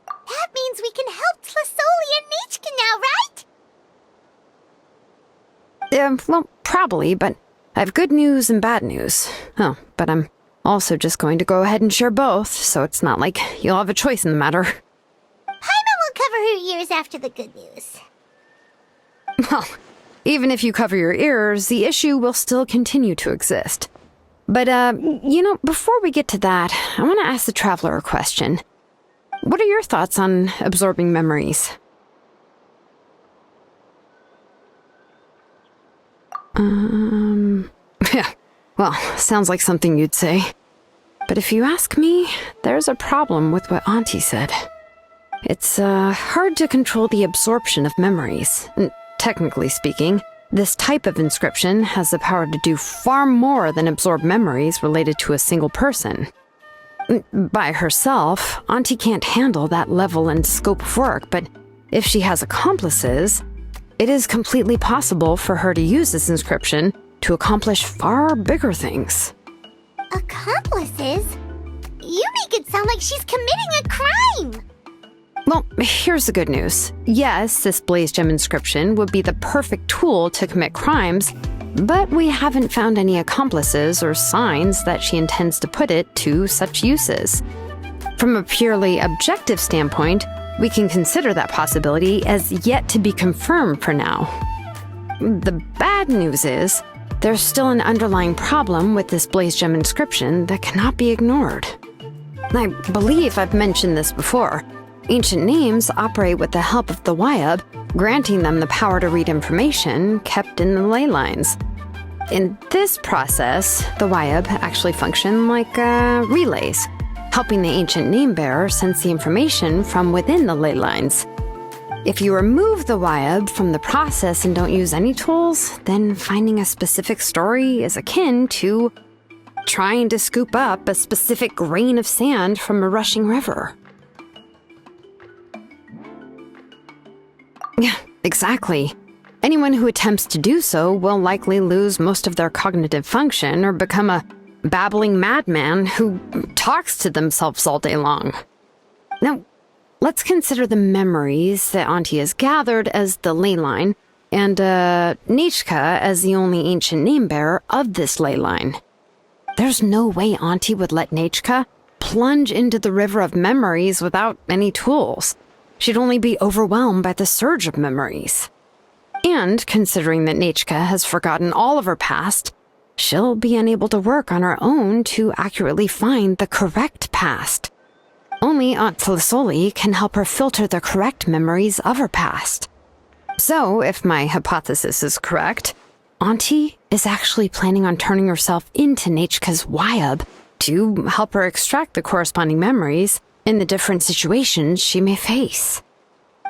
That means we can help Tlasoli and Nichka now, right? Well, probably, but I have good news and bad news. Oh, but I'm also just going to go ahead and share both, so it's not like you'll have a choice in the matter. Paimon will cover her ears after the good news. Well, even if you cover your ears, the issue will still continue to exist. But, before we get to that, I want to ask the Traveler a question. What are your thoughts on absorbing memories? Yeah, well, sounds like something you'd say. But if you ask me, there's a problem with what Auntie said. It's, hard to control the absorption of memories. Technically speaking, this type of inscription has the power to do far more than absorb memories related to a single person. By herself, Auntie can't handle that level and scope of work, but if she has accomplices, it is completely possible for her to use this inscription to accomplish far bigger things. Accomplices? You make it sound like she's committing a crime! Well, here's the good news. Yes, this blaze gem inscription would be the perfect tool to commit crimes, but we haven't found any accomplices or signs that she intends to put it to such uses. From a purely objective standpoint, we can consider that possibility as yet to be confirmed for now. The bad news is, there's still an underlying problem with this blaze gem inscription that cannot be ignored. I believe I've mentioned this before. Ancient names operate with the help of the Wyab, granting them the power to read information kept in the ley lines. In this process, the Wyab actually function like relays, helping the ancient name bearer sense the information from within the ley lines. If you remove the Wyab from the process and don't use any tools, then finding a specific story is akin to trying to scoop up a specific grain of sand from a rushing river. Yeah, exactly. Anyone who attempts to do so will likely lose most of their cognitive function or become a babbling madman who talks to themselves all day long. Now, let's consider the memories that Auntie has gathered as the ley line, and Nichka as the only ancient name bearer of this ley line. There's no way Auntie would let Nichka plunge into the river of memories without any tools. She'd only be overwhelmed by the surge of memories. And considering that Nichka has forgotten all of her past, she'll be unable to work on her own to accurately find the correct past. Only Aunt Tlasoli can help her filter the correct memories of her past. So, if my hypothesis is correct, Auntie is actually planning on turning herself into Nichka's Wyab to help her extract the corresponding memories in the different situations she may face.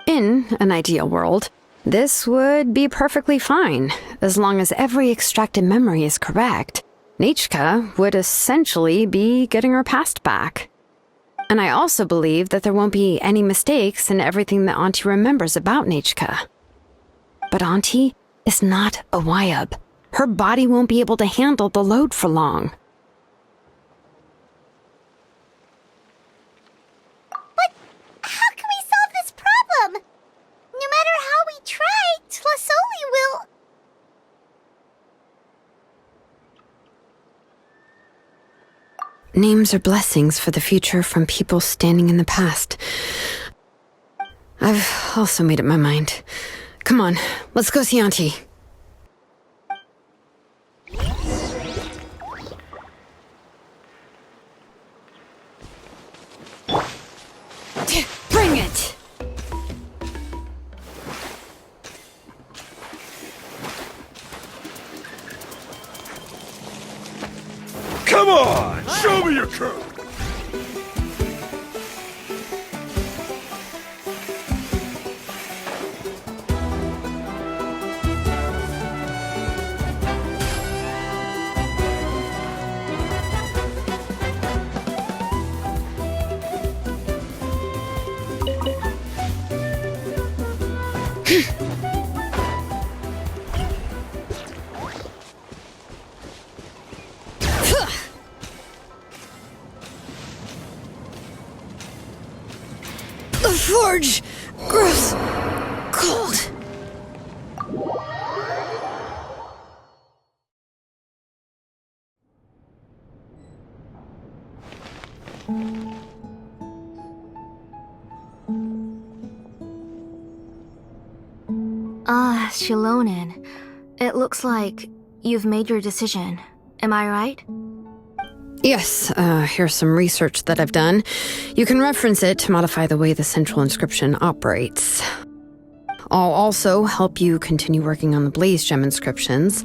In an ideal world, this would be perfectly fine, as long as every extracted memory is correct. Nichka would essentially be getting her past back. And I also believe that there won't be any mistakes in everything that Auntie remembers about Nichka. But Auntie is not a Wyab. Her body won't be able to handle the load for long. names are blessings for the future from people standing in the past. I've also made up my mind. Come on, let's go see Auntie. Bring it! Come on! Show me your curve! The forge! Gross! Cold! Xilonen. It looks like you've made your decision. Am I right? Yes, here's some research that I've done. You can reference it to modify the way the central inscription operates. I'll also help you continue working on the Blaze Gem inscriptions,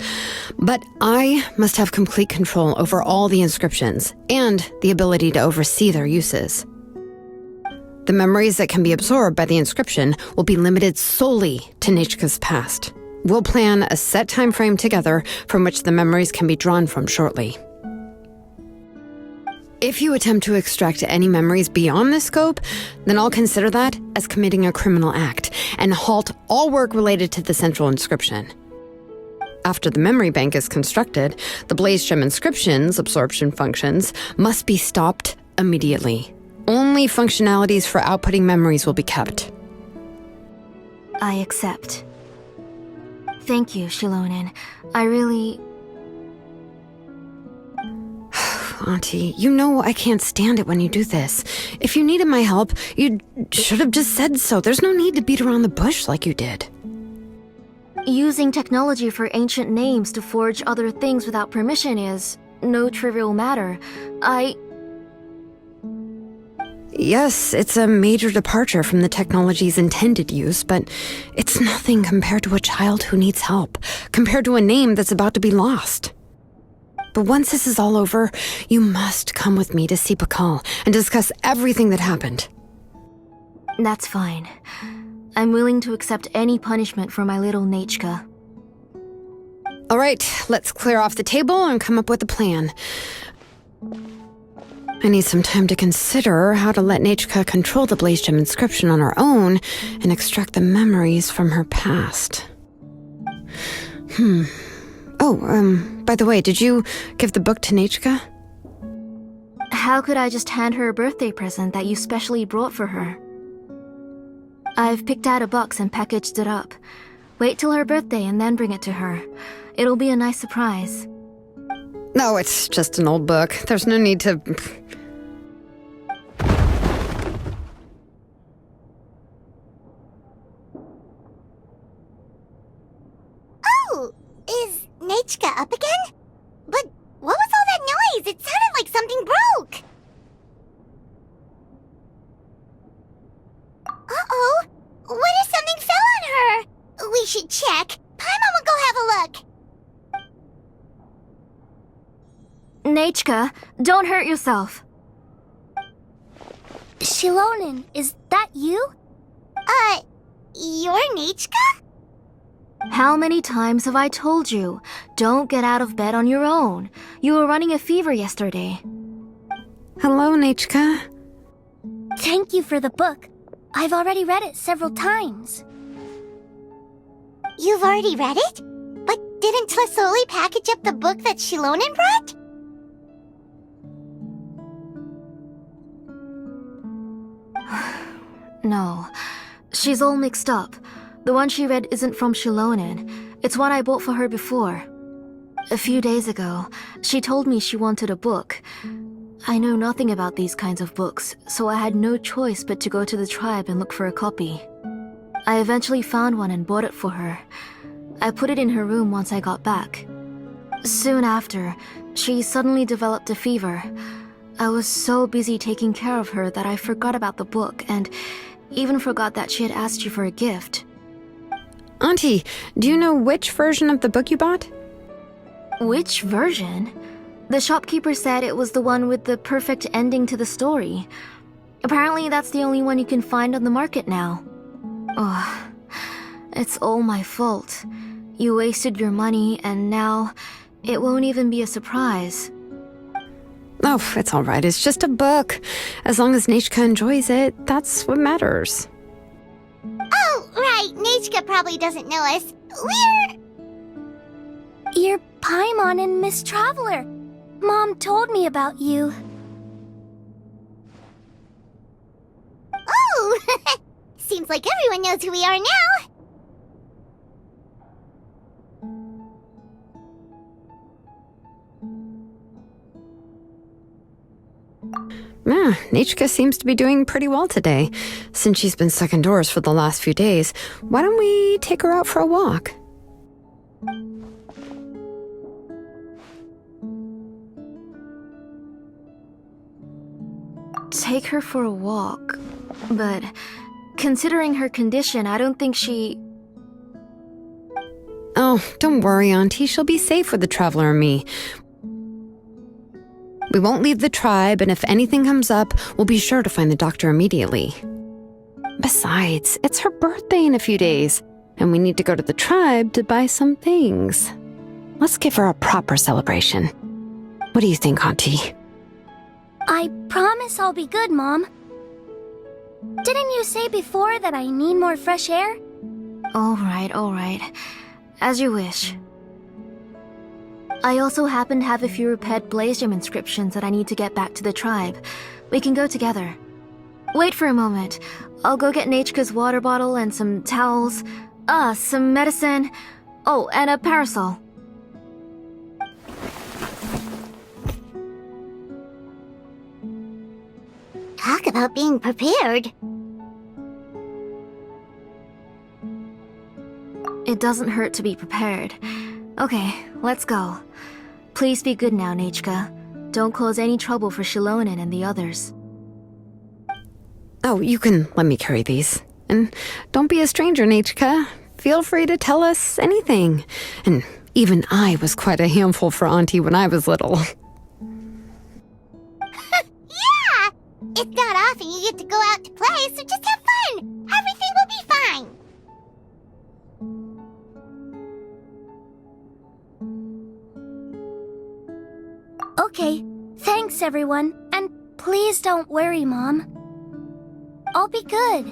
but I must have complete control over all the inscriptions and the ability to oversee their uses. The memories that can be absorbed by the inscription will be limited solely to Nechka's past. We'll plan a set time frame together from which the memories can be drawn from shortly. If you attempt to extract any memories beyond this scope, then I'll consider that as committing a criminal act and halt all work related to the central inscription. After the memory bank is constructed, the Blaze Gem inscription's absorption functions must be stopped immediately. Only functionalities for outputting memories will be kept. I accept. Thank you, Xilonen. I really... Auntie, you know I can't stand it when you do this. If you needed my help, you should have just said so. There's no need to beat around the bush like you did. Using technology for ancient names to forge other things without permission is no trivial matter. Yes, it's a major departure from the technology's intended use, but it's nothing compared to a child who needs help, compared to a name that's about to be lost. But once this is all over, you must come with me to see Pakal and discuss everything that happened. That's fine. I'm willing to accept any punishment for my little Nechka. All right, let's clear off the table and come up with a plan. I need some time to consider how to let Nechka control the Blaze Gem inscription on her own and extract the memories from her past. By the way, did you give the book to Nechka? How could I just hand her a birthday present that you specially brought for her? I've picked out a box and packaged it up. Wait till her birthday and then bring it to her. It'll be a nice surprise. No, it's just an old book. There's no need to... Oh, is Nechka up again? But what was all that noise? It sounded like something broke. Uh-oh. What if something fell on her? We should check. Paimon will go have a look. Nechka, don't hurt yourself. Xilonen, is that you? You're Nechka? How many times have I told you? Don't get out of bed on your own. You were running a fever yesterday. Hello, Nechka. Thank you for the book. I've already read it several times. You've already read it? But didn't Tlasoli package up the book that Xilonen brought? No, she's all mixed up. The one she read isn't from Xilonen. It's one I bought for her before. A few days ago, she told me she wanted a book. I know nothing about these kinds of books, so I had no choice but to go to the tribe and look for a copy. I eventually found one and bought it for her. I put it in her room once I got back. Soon after, she suddenly developed a fever. I was so busy taking care of her that I forgot about the book and even forgot that she had asked you for a gift. Auntie, do you know which version of the book you bought? Which version? The shopkeeper said it was the one with the perfect ending to the story. Apparently that's the only one you can find on the market now. Oh, it's all my fault. You wasted your money and now it won't even be a surprise. Oh, it's all right. It's just a book. As long as Nechka enjoys it, that's what matters. Oh, right. Nechka probably doesn't know us. You're Paimon and Miss Traveler. Mom told me about you. Oh! Seems like everyone knows who we are now. Nechka seems to be doing pretty well today. Since she's been stuck indoors for the last few days, why don't we take her out for a walk? Take her for a walk. But considering her condition, I don't think she... Oh, don't worry, Auntie. She'll be safe with the Traveler and me. We won't leave the tribe, and if anything comes up, we'll be sure to find the doctor immediately. Besides, it's her birthday in a few days, and we need to go to the tribe to buy some things. Let's give her a proper celebration. What do you think, Auntie? I promise I'll be good, Mom. Didn't you say before that I need more fresh air? All right. As you wish. I also happen to have a few repaired Blaze Gem inscriptions that I need to get back to the tribe. We can go together. Wait for a moment. I'll go get Nechka's water bottle and some towels. Some medicine. Oh, and a parasol. Talk about being prepared. It doesn't hurt to be prepared. Okay, let's go. Please be good now, Nechka. Don't cause any trouble for Xilonen and the others. Oh, you can let me carry these. And don't be a stranger, Nechka. Feel free to tell us anything. And even I was quite a handful for Auntie when I was little. Yeah! It's not often you get to go out to play, so just have fun! Everything will be fine! Okay, thanks everyone, and please don't worry, Mom. I'll be good.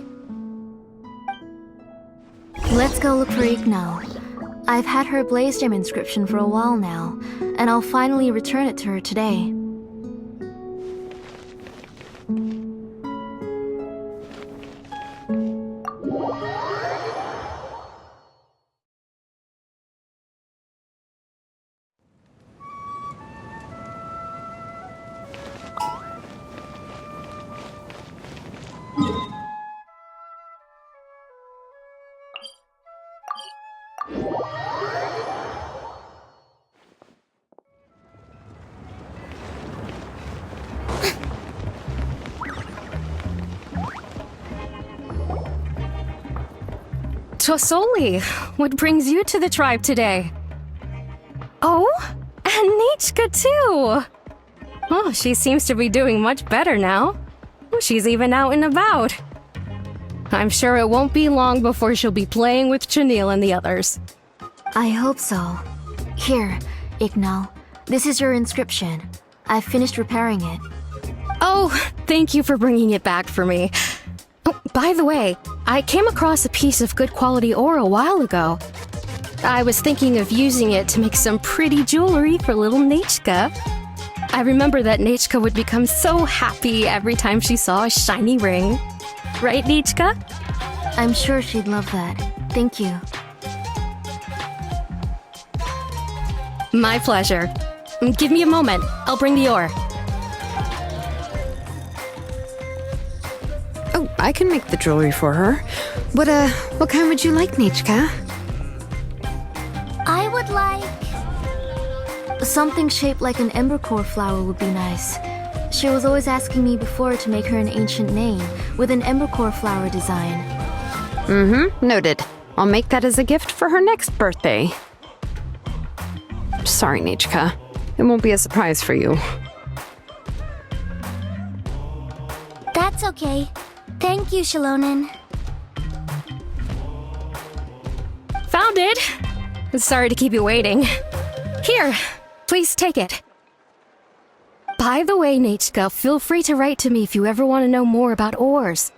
Let's go look for Ignal. I've had her Blaze Gem inscription for a while now, and I'll finally return it to her today. Tosoli, what brings you to the tribe today? Oh, and Nechka too! Oh, she seems to be doing much better now. She's even out and about. I'm sure it won't be long before she'll be playing with Chanil and the others. I hope so. Here, Ignal. This is your inscription. I've finished repairing it. Oh, thank you for bringing it back for me. Oh, by the way, I came across a piece of good quality ore a while ago. I was thinking of using it to make some pretty jewelry for little Nechka. I remember that Nechka would become so happy every time she saw a shiny ring. Right, Nechka? I'm sure she'd love that. Thank you. My pleasure. Give me a moment. I'll bring the ore. Oh, I can make the jewelry for her. What kind would you like, Nichka? I would like... something shaped like an embercore flower would be nice. She was always asking me before to make her an ancient name with an embercore flower design. Noted. I'll make that as a gift for her next birthday. Sorry, Nichka. It won't be a surprise for you. That's okay. Thank you, Xilonen. Found it! Sorry to keep you waiting. Here, please take it. By the way, Nichka, feel free to write to me if you ever want to know more about ores.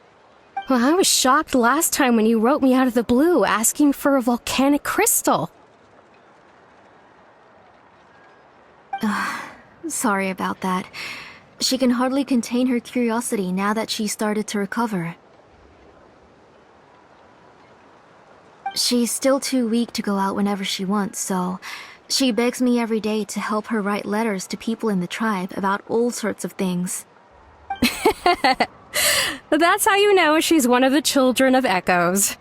Well, I was shocked last time when you wrote me out of the blue asking for a volcanic crystal. Sorry about that. She can hardly contain her curiosity now that she started to recover. She's still too weak to go out whenever she wants, so she begs me every day to help her write letters to people in the tribe about all sorts of things. That's how you know she's one of the children of Echoes.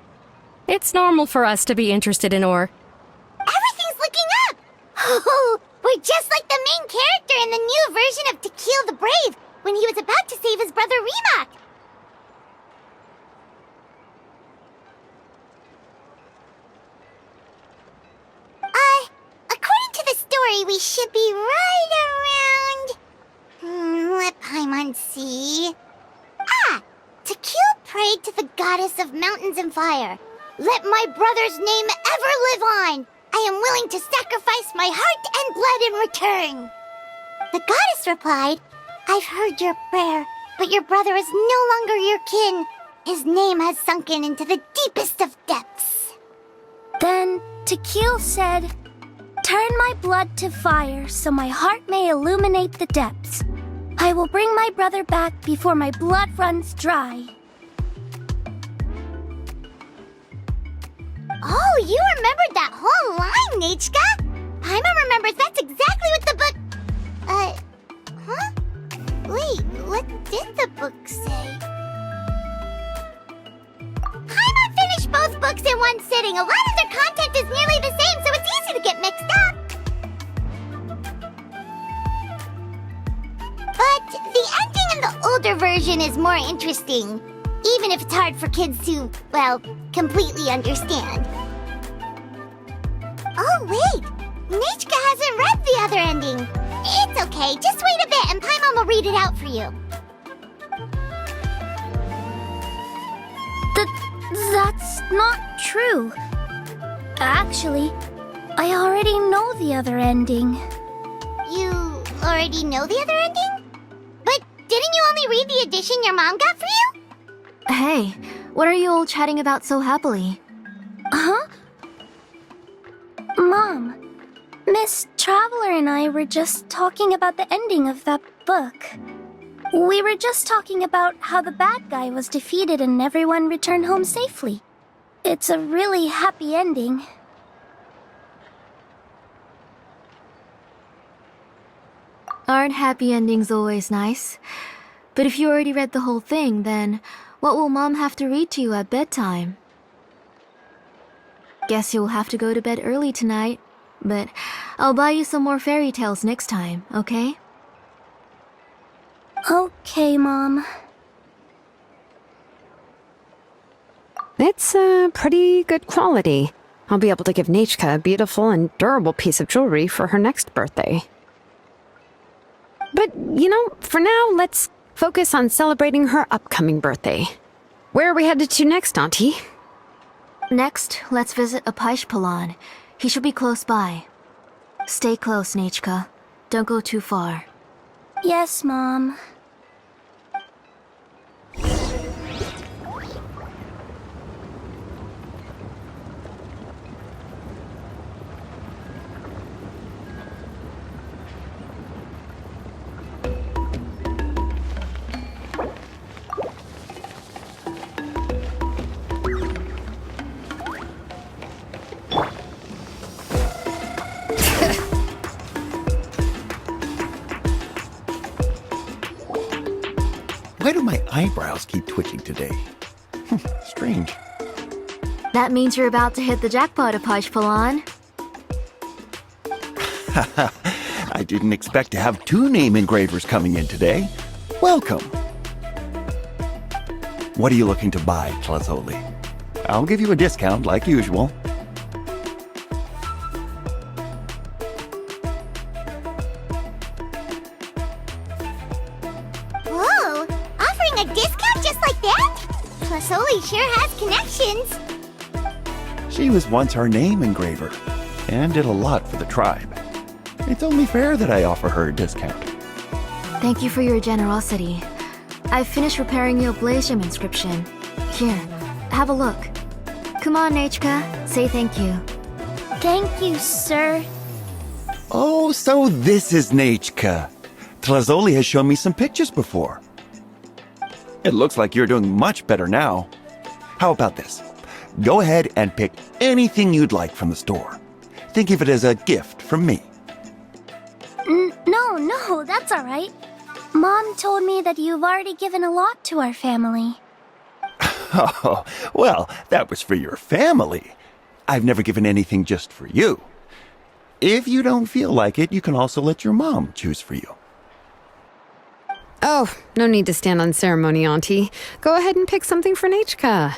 It's normal for us to be interested in ore. Everything's looking up! Oh, we're just like the main character in the new version of To Kill the Brave when he was about to save his brother Remak. According to the story, we should be right around... let Paimon see... To Kill prayed to the goddess of mountains and fire. Let my brother's name ever live on. I am willing to sacrifice my heart and blood in return. The goddess replied, I've heard your prayer, but your brother is no longer your kin. His name has sunken into the deepest of depths. Then Tequil said, turn my blood to fire so my heart may illuminate the depths. I will bring my brother back before my blood runs dry. Oh, you remembered that whole line, Nichka! Paimon remembers that's exactly what the book... huh? Wait, what did the book say? Paimon finished both books in one sitting. A lot of their content is nearly the same, so it's easy to get mixed up. But the ending in the older version is more interesting, even if it's hard for kids to, well, completely understand. Oh, wait! Nichka hasn't read the other ending. It's okay, just wait a bit and Paimon will read it out for you. That's not true. Actually, I already know the other ending. You already know the other ending? But didn't you only read the edition your mom got for you? Hey, what are you all chatting about so happily? Huh? Mom, Miss Traveler and I were just talking about the ending of that book. We were just talking about how the bad guy was defeated and everyone returned home safely. It's a really happy ending. Aren't happy endings always nice? But if you already read the whole thing, then what will Mom have to read to you at bedtime? Guess you'll have to go to bed early tonight, but I'll buy you some more fairy tales next time, okay? Okay, Mom. It's pretty good quality. I'll be able to give Nichka a beautiful and durable piece of jewelry for her next birthday. But, for now, let's focus on celebrating her upcoming birthday. Where are we headed to next, Auntie? Next, let's visit Apaish. He should be close by. Stay close, Nichka. Don't go too far. Yes, Mom. Why do my eyebrows keep twitching today? Strange. That means you're about to hit the jackpot, Apajpalan. I didn't expect to have 2 name engravers coming in today. Welcome. What are you looking to buy, Tlazoli? I'll give you a discount like usual. Whoa! Offering a discount just like that? Plasoli sure has connections. She was once our name engraver and did a lot for the tribe. It's only fair that I offer her a discount. Thank you for your generosity. I've finished repairing your Blaze Gem inscription. Here, have a look. Come on, Nechka, say thank you. Thank you, sir. Oh, so this is Nechka. Tlazoli has shown me some pictures before. It looks like you're doing much better now. How about this? Go ahead and pick anything you'd like from the store. Think of it as a gift from me. No, that's all right. Mom told me that you've already given a lot to our family. Oh, well, that was for your family. I've never given anything just for you. If you don't feel like it, you can also let your mom choose for you. Oh, no need to stand on ceremony, Auntie. Go ahead and pick something for Nechka.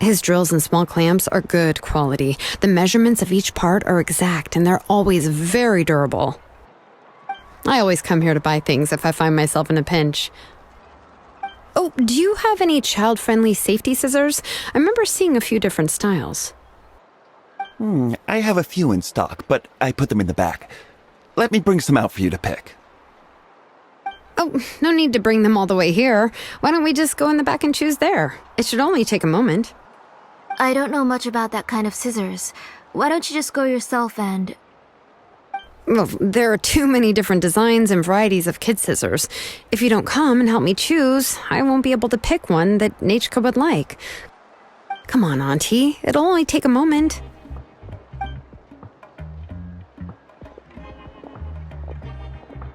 His drills and small clamps are good quality. The measurements of each part are exact, and they're always very durable. I always come here to buy things if I find myself in a pinch. Oh, do you have any child-friendly safety scissors? I remember seeing a few different styles. I have a few in stock, but I put them in the back. Let me bring some out for you to pick. Oh, no need to bring them all the way here. Why don't we just go in the back and choose there? It should only take a moment. I don't know much about that kind of scissors. Why don't you just go yourself and... Well, there are too many different designs and varieties of kid scissors. If you don't come and help me choose, I won't be able to pick one that Nechka would like. Come on, Auntie. It'll only take a moment.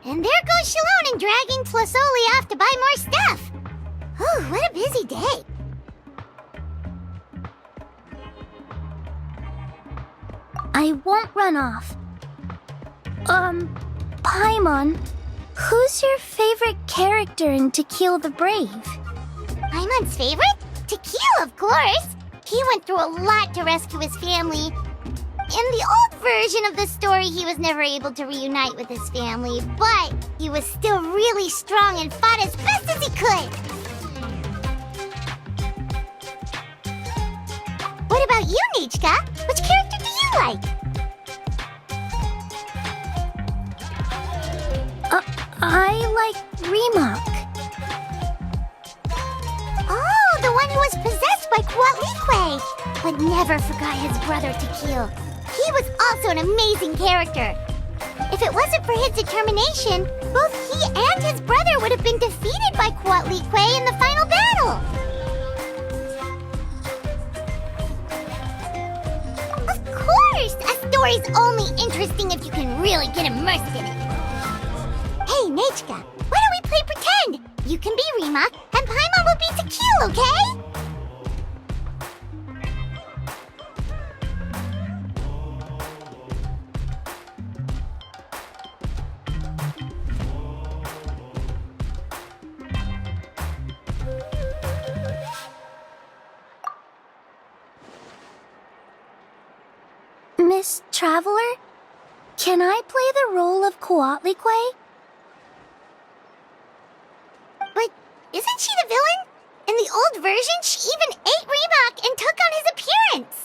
And there goes Xilonen dragging Plasoli off to buy more stuff. Whew, what a busy day. I won't run off. Paimon, who's your favorite character in To Kill the Brave? Paimon's favorite? To Kill, of course. He went through a lot to rescue his family. In the old version of the story, he was never able to reunite with his family, but he was still really strong and fought as best as he could. What about you, Nechka? Which character do you like? I like Remak. Oh, the one who was possessed by Kuatlique, but never forgot his brother Tequil. He was also an amazing character. If it wasn't for his determination, both he and his brother would have been defeated by Kuatlique in the final battle. Of course! A story's only interesting if you can really get immersed in it. Hey, Nechka, why don't we play pretend? You can be Remak, and Paimon will be Tequil, okay? Miss Traveler, can I play the role of Kuatlique? But isn't she the villain? In the old version, she even ate Remak and took on his appearance.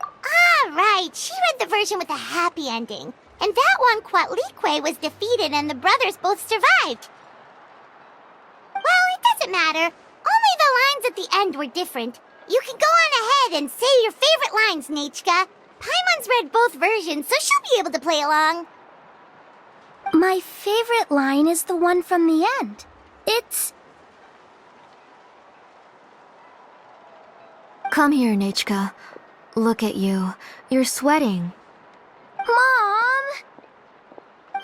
Ah, right. She read the version with a happy ending. And that one, Kuatlique was defeated and the brothers both survived. Well, it doesn't matter. Only the lines at the end were different. You can go on ahead and say your favorite lines, Nechka. Paimon's read both versions, so she'll be able to play along. My favorite line is the one from the end. It's... Come here, Nechka. Look at you. You're sweating.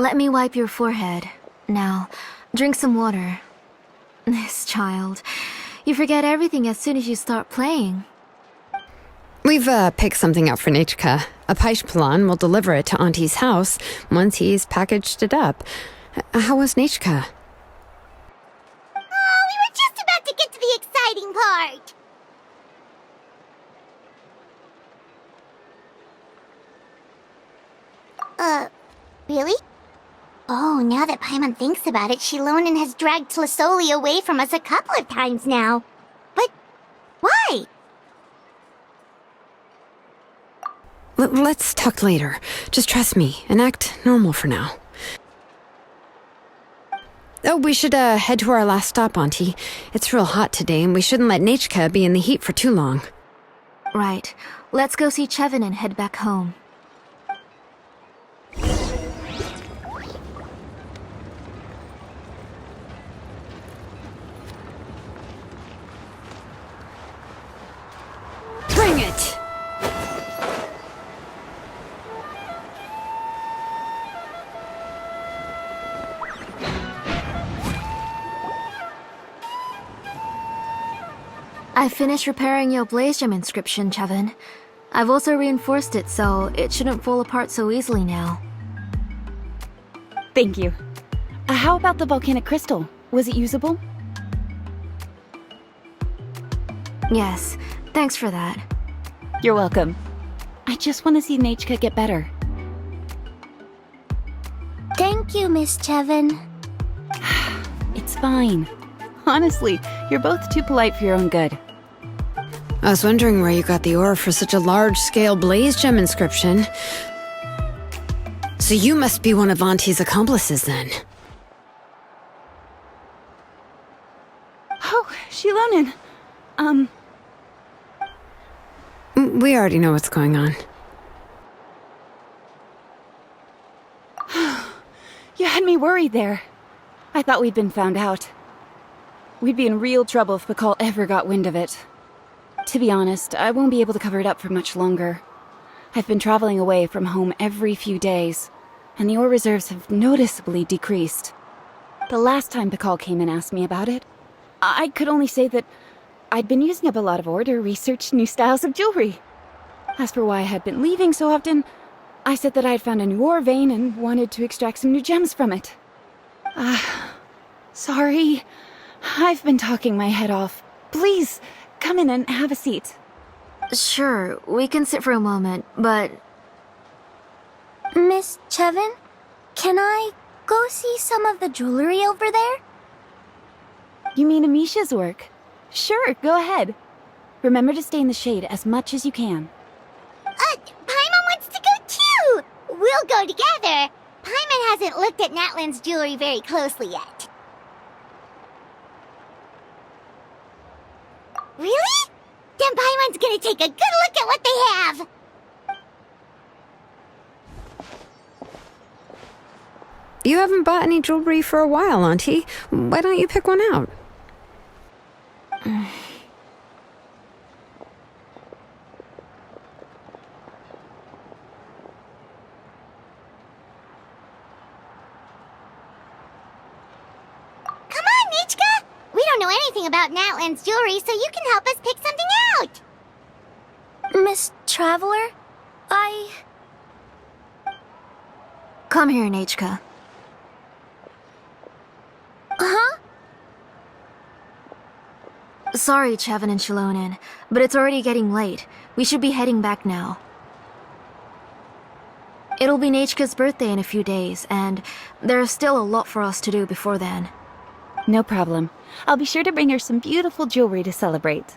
Let me wipe your forehead. Now, drink some water. This child. You forget everything as soon as you start playing. We've picked something up for Nechka. A Paishpalan will deliver it to Auntie's house once he's packaged it up. How was Nechka? Oh, we were just about to get to the exciting part. Really? Oh, now that Paimon thinks about it, Xilonen has dragged Tlisoli away from us a couple of times now. But why? Let's talk later. Just trust me and act normal for now. Oh, we should head to our last stop, Auntie. It's real hot today, and we shouldn't let Nechka be in the heat for too long. Right. Let's go see Chevin and head back home. Bring it! I finished repairing your Blaze Gem inscription, Chevin. I've also reinforced it so it shouldn't fall apart so easily now. Thank you. How about the volcanic crystal? Was it usable? Yes, thanks for that. You're welcome. I just want to see Nechka get better. Thank you, Miss Chevin. It's fine. Honestly, you're both too polite for your own good. I was wondering where you got the ore for such a large-scale Blaze Gem inscription. So you must be one of Auntie's accomplices, then. Oh, Xilonen. We already know what's going on. You had me worried there. I thought we'd been found out. We'd be in real trouble if Pakal ever got wind of it. To be honest, I won't be able to cover it up for much longer. I've been traveling away from home every few days, and the ore reserves have noticeably decreased. The last time Pakal came and asked me about it, I could only say that I'd been using up a lot of ore to research new styles of jewelry. As for why I had been leaving so often, I said that I had found a new ore vein and wanted to extract some new gems from it. Sorry. I've been talking my head off. Please, come in and have a seat. Sure, we can sit for a moment, but... Miss Chevin, can I go see some of the jewelry over there? You mean Amisha's work? Sure, go ahead. Remember to stay in the shade as much as you can. Paimon wants to go too! We'll go together. Paimon hasn't looked at Natlan's jewelry very closely yet. Really? Then Paimon's gonna take a good look at what they have! You haven't bought any jewelry for a while, Auntie. Why don't you pick one out? Come on, Nichka! We don't know anything about Natlan's jewelry, so you can help us pick something out! Miss Traveler? Come here, Nechka. Huh? Sorry, Chevin and Xilonen, but it's already getting late. We should be heading back now. It'll be Nechka's birthday in a few days, and there's still a lot for us to do before then. No problem. I'll be sure to bring her some beautiful jewelry to celebrate.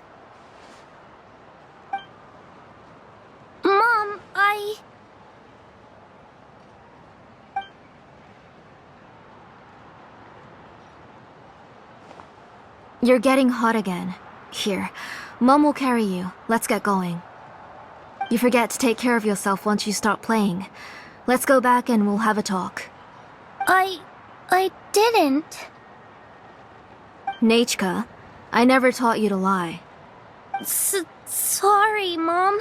Mom, You're getting hot again. Here, Mom will carry you. Let's get going. You forget to take care of yourself once you start playing. Let's go back and we'll have a talk. I didn't. Nechka, I never taught you to lie. Sorry, Mom.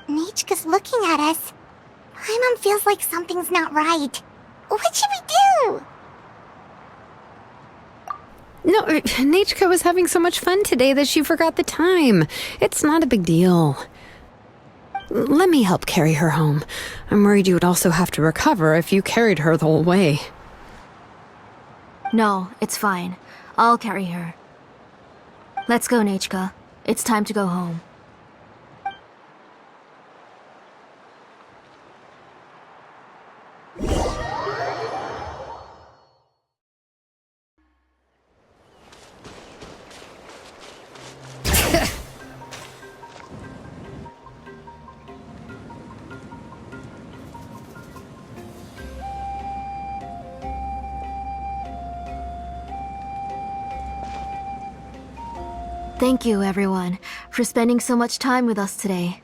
Nichka? Nechka's looking at us. My mom feels like something's not right. What should we do? No, Nechka was having so much fun today that she forgot the time. It's not a big deal. Let me help carry her home. I'm worried you would also have to recover if you carried her the whole way. No, it's fine. I'll carry her. Let's go, Nechka. It's time to go home. Thank you, everyone, for spending so much time with us today.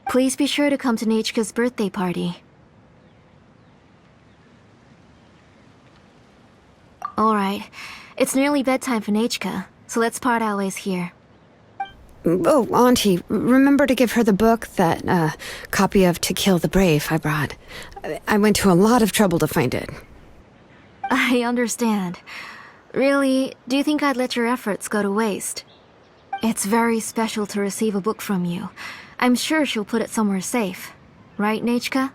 Please be sure to come to Nechka's birthday party. Alright, it's nearly bedtime for Nechka, so let's part our ways here. Oh, Auntie, remember to give her the book, that copy of To Kill the Brave I brought. I went to a lot of trouble to find it. I understand. Really, do you think I'd let your efforts go to waste? It's very special to receive a book from you. I'm sure she'll put it somewhere safe. Right, Nechka?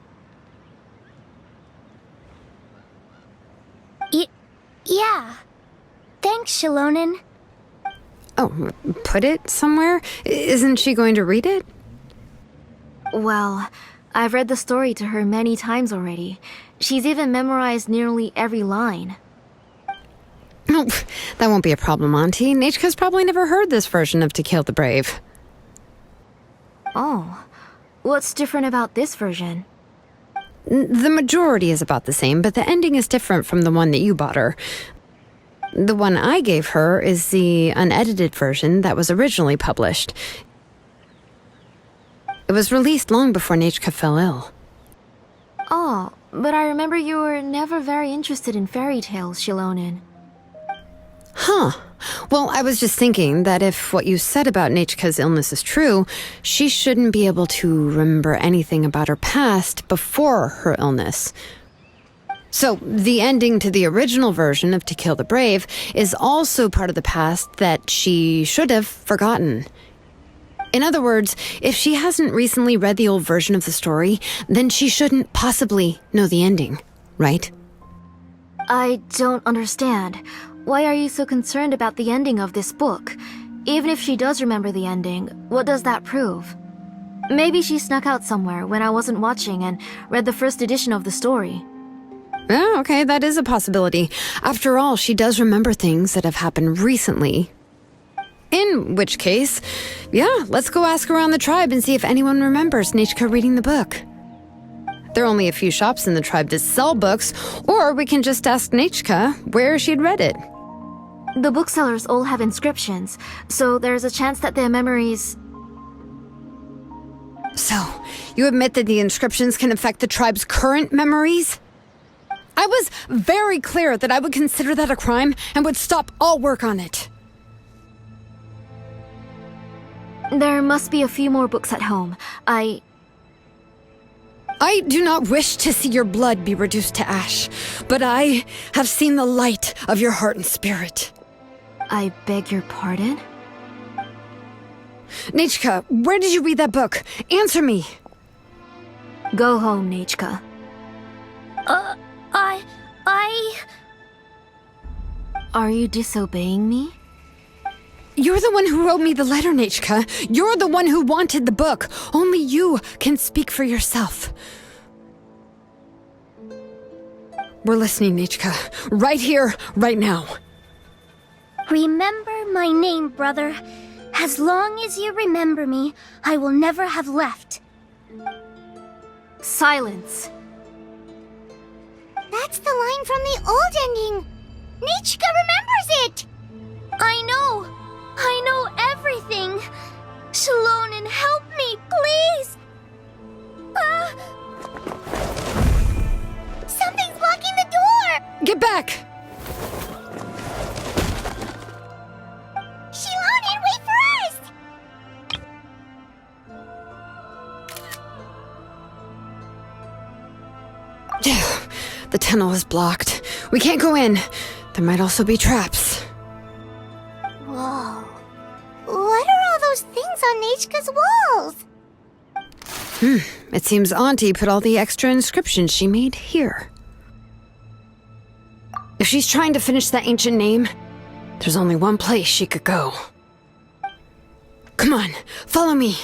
Yeah. Thanks, Xilonen. Oh, put it somewhere? Isn't she going to read it? Well, I've read the story to her many times already. She's even memorized nearly every line. No, that won't be a problem, Auntie. Nechka's probably never heard this version of To Kill the Brave. Oh, what's different about this version? The majority is about the same, but the ending is different from the one that you bought her. The one I gave her is the unedited version that was originally published. It was released long before Nechka fell ill. Oh, but I remember you were never very interested in fairy tales, Xilonen. Huh. Well, I was just thinking that if what you said about Nechka's illness is true, she shouldn't be able to remember anything about her past before her illness. So, the ending to the original version of To Kill the Brave is also part of the past that she should have forgotten. In other words, if she hasn't recently read the old version of the story, then she shouldn't possibly know the ending, right? I don't understand. Why are you so concerned about the ending of this book? Even if she does remember the ending, what does that prove? Maybe she snuck out somewhere when I wasn't watching and read the first edition of the story. Oh, okay, that is a possibility. After all, she does remember things that have happened recently. In which case, yeah, let's go ask around the tribe and see if anyone remembers Nechka reading the book. There are only a few shops in the tribe that sell books, or we can just ask Nechka where she'd read it. The booksellers all have inscriptions, so there's a chance that their memories... So, you admit that the inscriptions can affect the tribe's current memories? I was very clear that I would consider that a crime and would stop all work on it. There must be a few more books at home. I do not wish to see your blood be reduced to ash, but I have seen the light of your heart and spirit. I beg your pardon? Nechka, where did you read that book? Answer me. Go home, Nechka. Are you disobeying me? You're the one who wrote me the letter, Nechka. You're the one who wanted the book. Only you can speak for yourself. We're listening, Nechka. Right here, right now. Remember my name, brother. As long as you remember me, I will never have left. Silence. That's the line from the old ending. Nechka remembers it. I know everything. Xilonen, help me, please. Something's blocking the door. Get back! Xilonen, wait for us. The tunnel is blocked. We can't go in. There might also be traps. Whoa. What are all those things on Nechka's walls? It seems Auntie put all the extra inscriptions she made here. If she's trying to finish that ancient name, there's only one place she could go. Come on, follow me.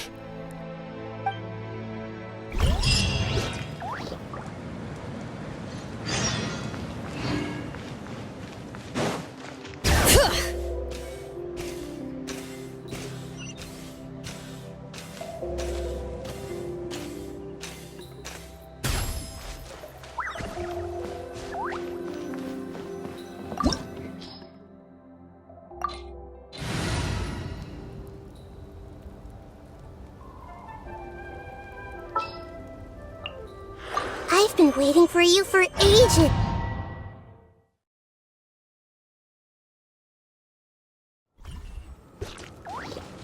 I've been waiting for you for ages.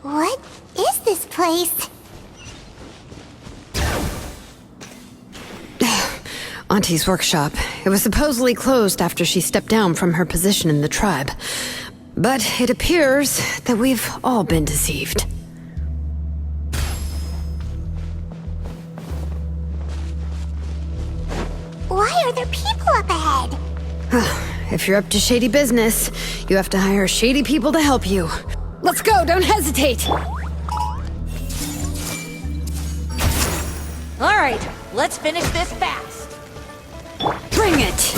What is this place? Auntie's workshop. It was supposedly closed after she stepped down from her position in the tribe. But it appears that we've all been deceived. Why are there people up ahead? If you're up to shady business, you have to hire shady people to help you. Let's go, don't hesitate! All right, let's finish this fast. Bring it!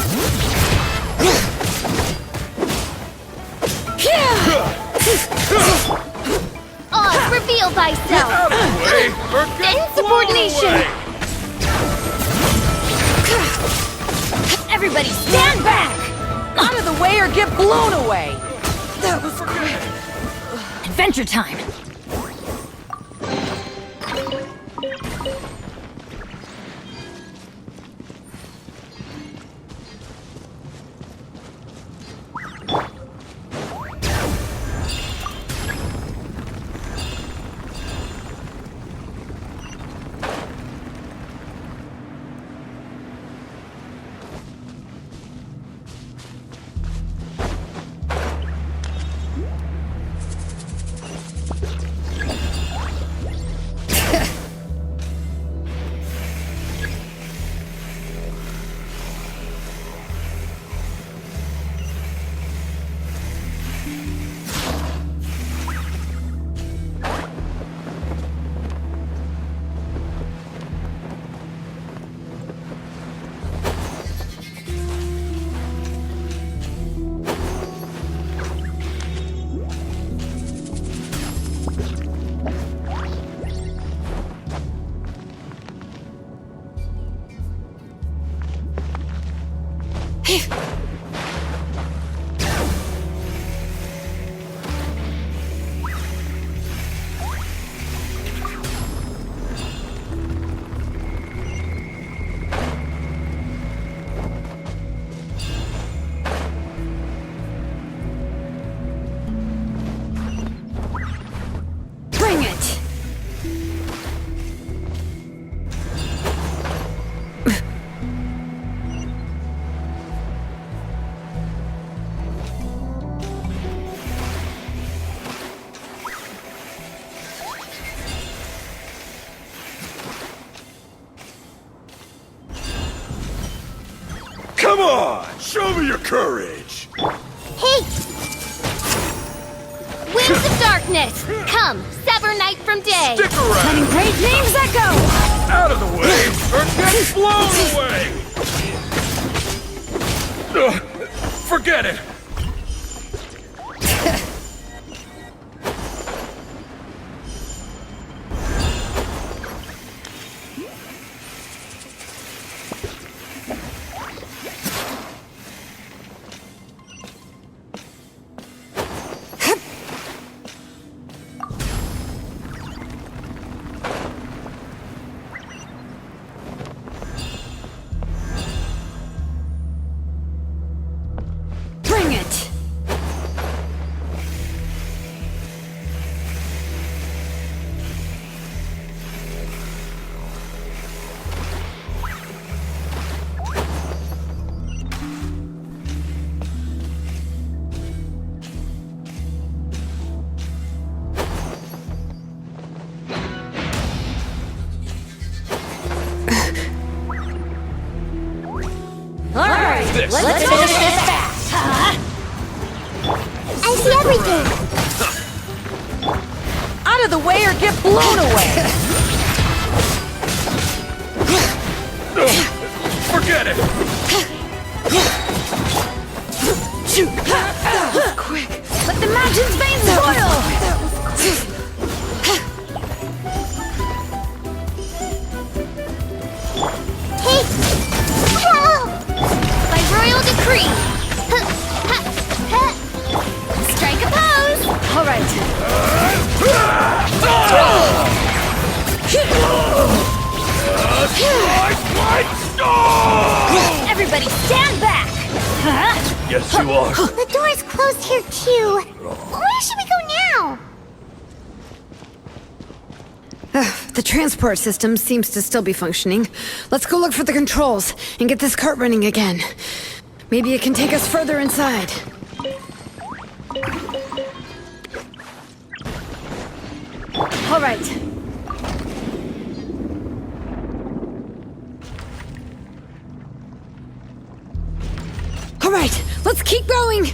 Oz, reveal thyself! Out of the way, or get Insubordination! blown away. Everybody stand back! Out of the way or get blown away! That was quick. Adventure time! Bring it! Come on, show me your courage. Hey! Winds of darkness! Come, sever night from day! Stick around. Great names echo! Out of the way, or get blown away. Forget it. Bring this. Let's finish this fast. I see everything. Out of the way or get blown away. Forget it. Quick, let the mountain's veins boil. Hey! Help! By royal decree. Strike a pose. All right. Like stone! Everybody stand back. Yes, you are. The door's closed here too. Where should we go now? The transport system seems to still be functioning. Let's go look for the controls and get this cart running again. Maybe it can take us further inside. All right. All right, let's keep going.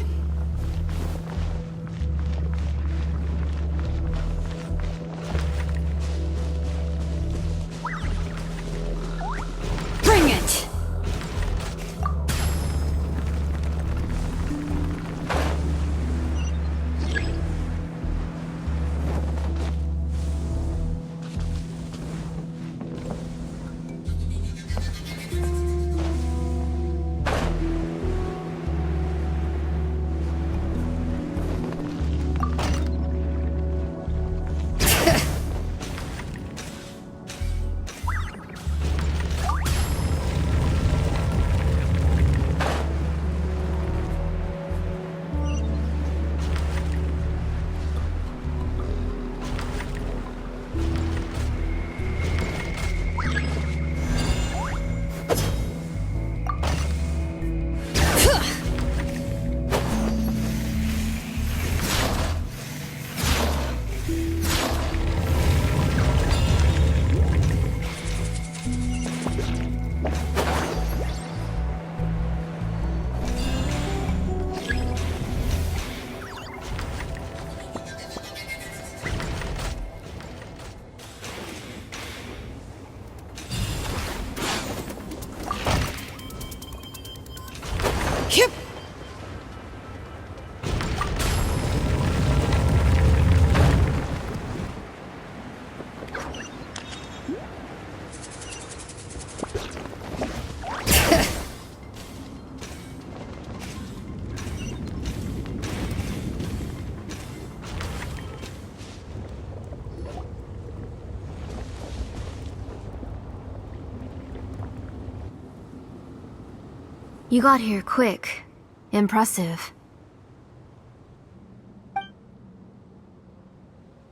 Bring it. Yep. You got here quick. Impressive.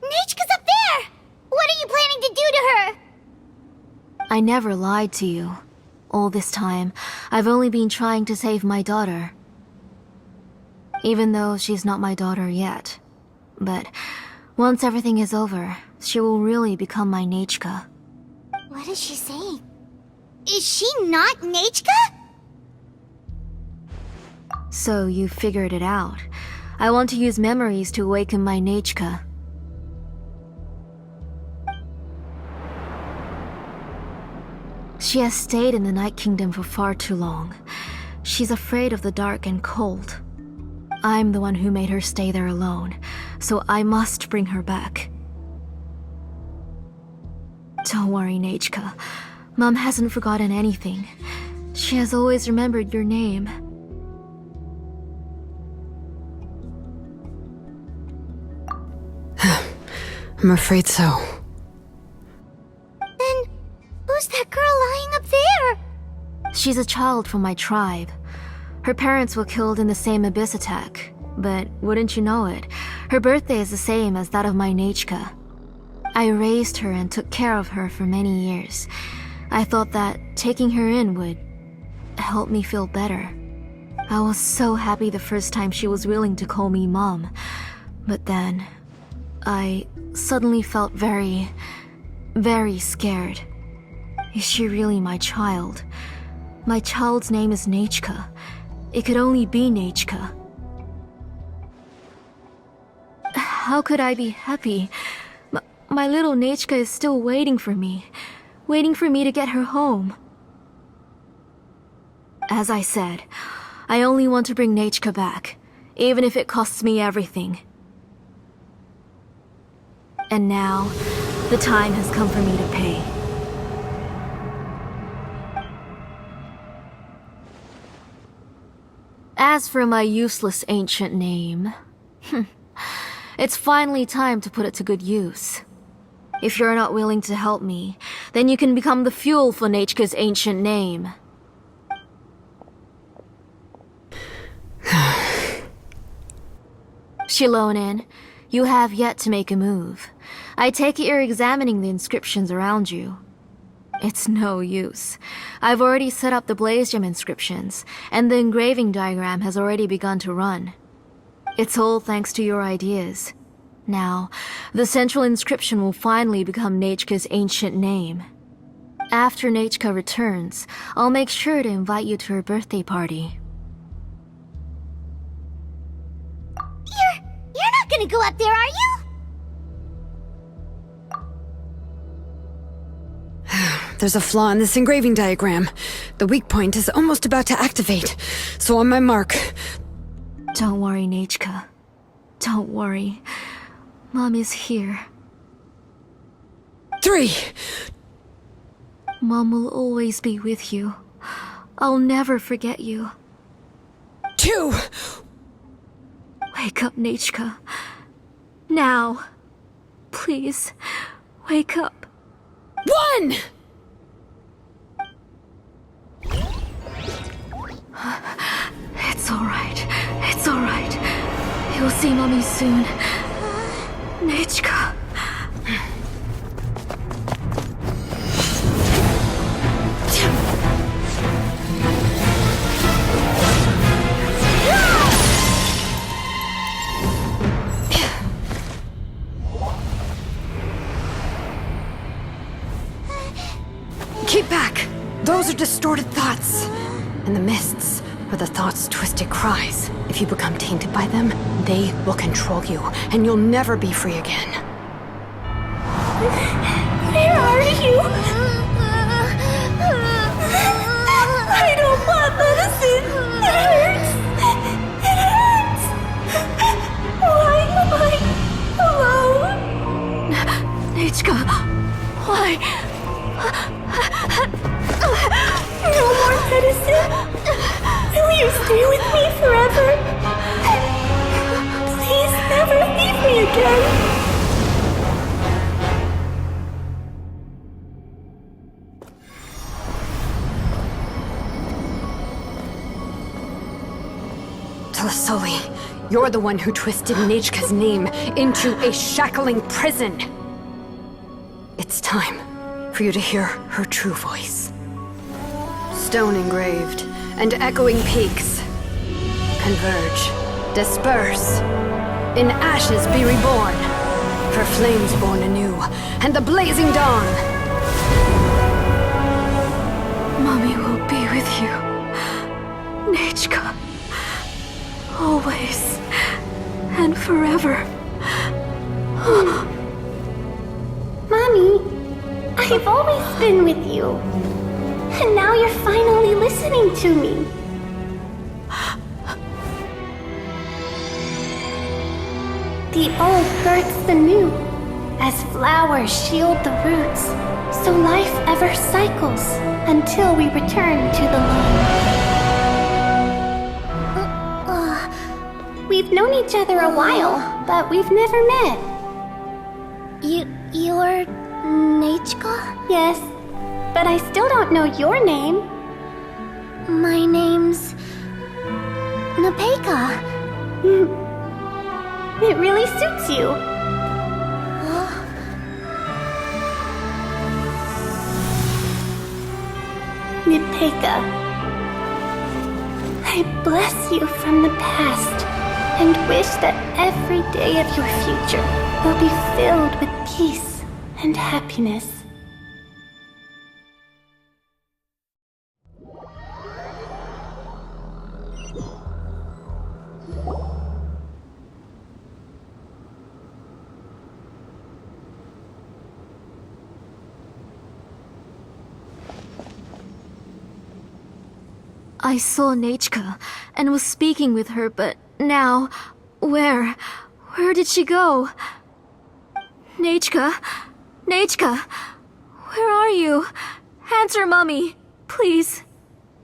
Nechka's up there! What are you planning to do to her? I never lied to you. All this time, I've only been trying to save my daughter. Even though she's not my daughter yet. But once everything is over, she will really become my Nechka. What is she saying? Is she not Nechka? So you figured it out. I want to use memories to awaken my Nechka. She has stayed in the Night Kingdom for far too long. She's afraid of the dark and cold. I'm the one who made her stay there alone, so I must bring her back. Don't worry, Nechka. Mom hasn't forgotten anything. She has always remembered your name. I'm afraid so. Then, who's that girl lying up there? She's a child from my tribe. Her parents were killed in the same abyss attack. But wouldn't you know it, her birthday is the same as that of my Nechka. I raised her and took care of her for many years. I thought that taking her in would help me feel better. I was so happy the first time she was willing to call me Mom. But then, I suddenly felt very, very scared. Is she really my child? My child's name is Nechka, It could only be Nechka. How could I be happy? My little Nechka is still waiting for me to get her home. As I said, I only want to bring Nechka back, even if it costs me everything. And now, the time has come for me to pay. As for my useless ancient name, it's finally time to put it to good use. If you're not willing to help me, then you can become the fuel for Nechka's ancient name. Xilonen, you have yet to make a move. I take it you're examining the inscriptions around you. It's no use. I've already set up the blaze gem inscriptions, and the engraving diagram has already begun to run. It's all thanks to your ideas. Now, the central inscription will finally become Nechka's ancient name. After Nechka returns, I'll make sure to invite you to her birthday party. You're not gonna go up there, are you? There's a flaw in this engraving diagram. The weak point is almost about to activate. So on my mark. Don't worry, Nechka. Don't worry. Mom is here. 3. Mom will always be with you. I'll never forget you. 2. Wake up, Nechka. Now. Please, wake up. 1! It's alright. It's alright. You'll see Mommy soon. Nechka. Keep back! Those are distorted thoughts. And the mists are the thoughts' twisted cries. If you become tainted by them, they will control you, and you'll never be free again. Where are you? I don't want medicine. It hurts. It hurts. Why am I alone? Nechka, why? No more medicine. Will you stay with me forever? Please never leave me again. Tlasoli, you're the one who twisted Nechka's name into a shackling prison. It's time for you to hear her true voice. Stone engraved and echoing peaks converge, disperse, in ashes be reborn, for flames born anew, and the blazing dawn. Mommy will be with you. Nechka. Always. And forever. Mommy, I've always been with you. And now you're finally listening to me. The old hurts the new, as flowers shield the roots, so life ever cycles until we return to the loam. We've known each other a while, but we've never met. You're Nechka? Yes, but I still don't know your name. My name's Nepeka. It really suits you. Nepeka, I bless you from the past and wish that every day of your future will be filled with peace and happiness. I saw Nechka and was speaking with her, but now, where did she go? Nechka? Nechka? Where are you? Answer, Mummy. Please.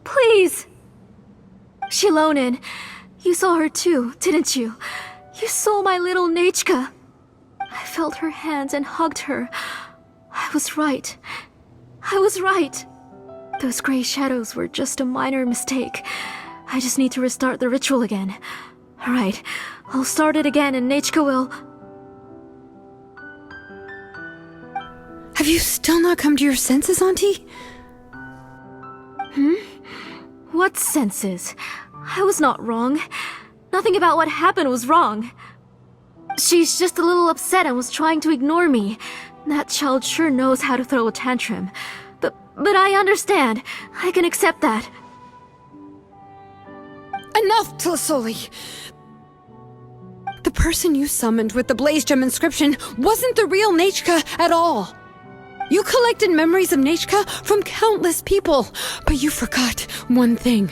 Please. Xilonen, you saw her too, didn't you? You saw my little Nechka. I felt her hands and hugged her. I was right. I was right. Those gray shadows were just a minor mistake. I just need to restart the ritual again. Alright, I'll start it again and Nechka will... Have you still not come to your senses, Auntie? What senses? I was not wrong. Nothing about what happened was wrong. She's just a little upset and was trying to ignore me. That child sure knows how to throw a tantrum. But I understand. I can accept that. Enough, Tlasoli! The person you summoned with the Blaze Gem inscription wasn't the real Nechka at all. You collected memories of Nechka from countless people, but you forgot one thing.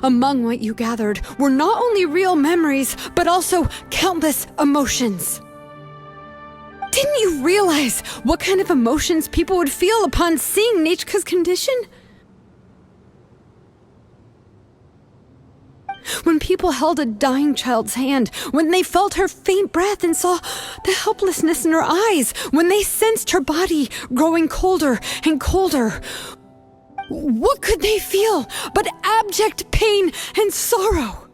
Among what you gathered were not only real memories, but also countless emotions. Didn't you realize what kind of emotions people would feel upon seeing Nechka's condition? When people held a dying child's hand, when they felt her faint breath and saw the helplessness in her eyes, when they sensed her body growing colder and colder, what could they feel but abject pain and sorrow?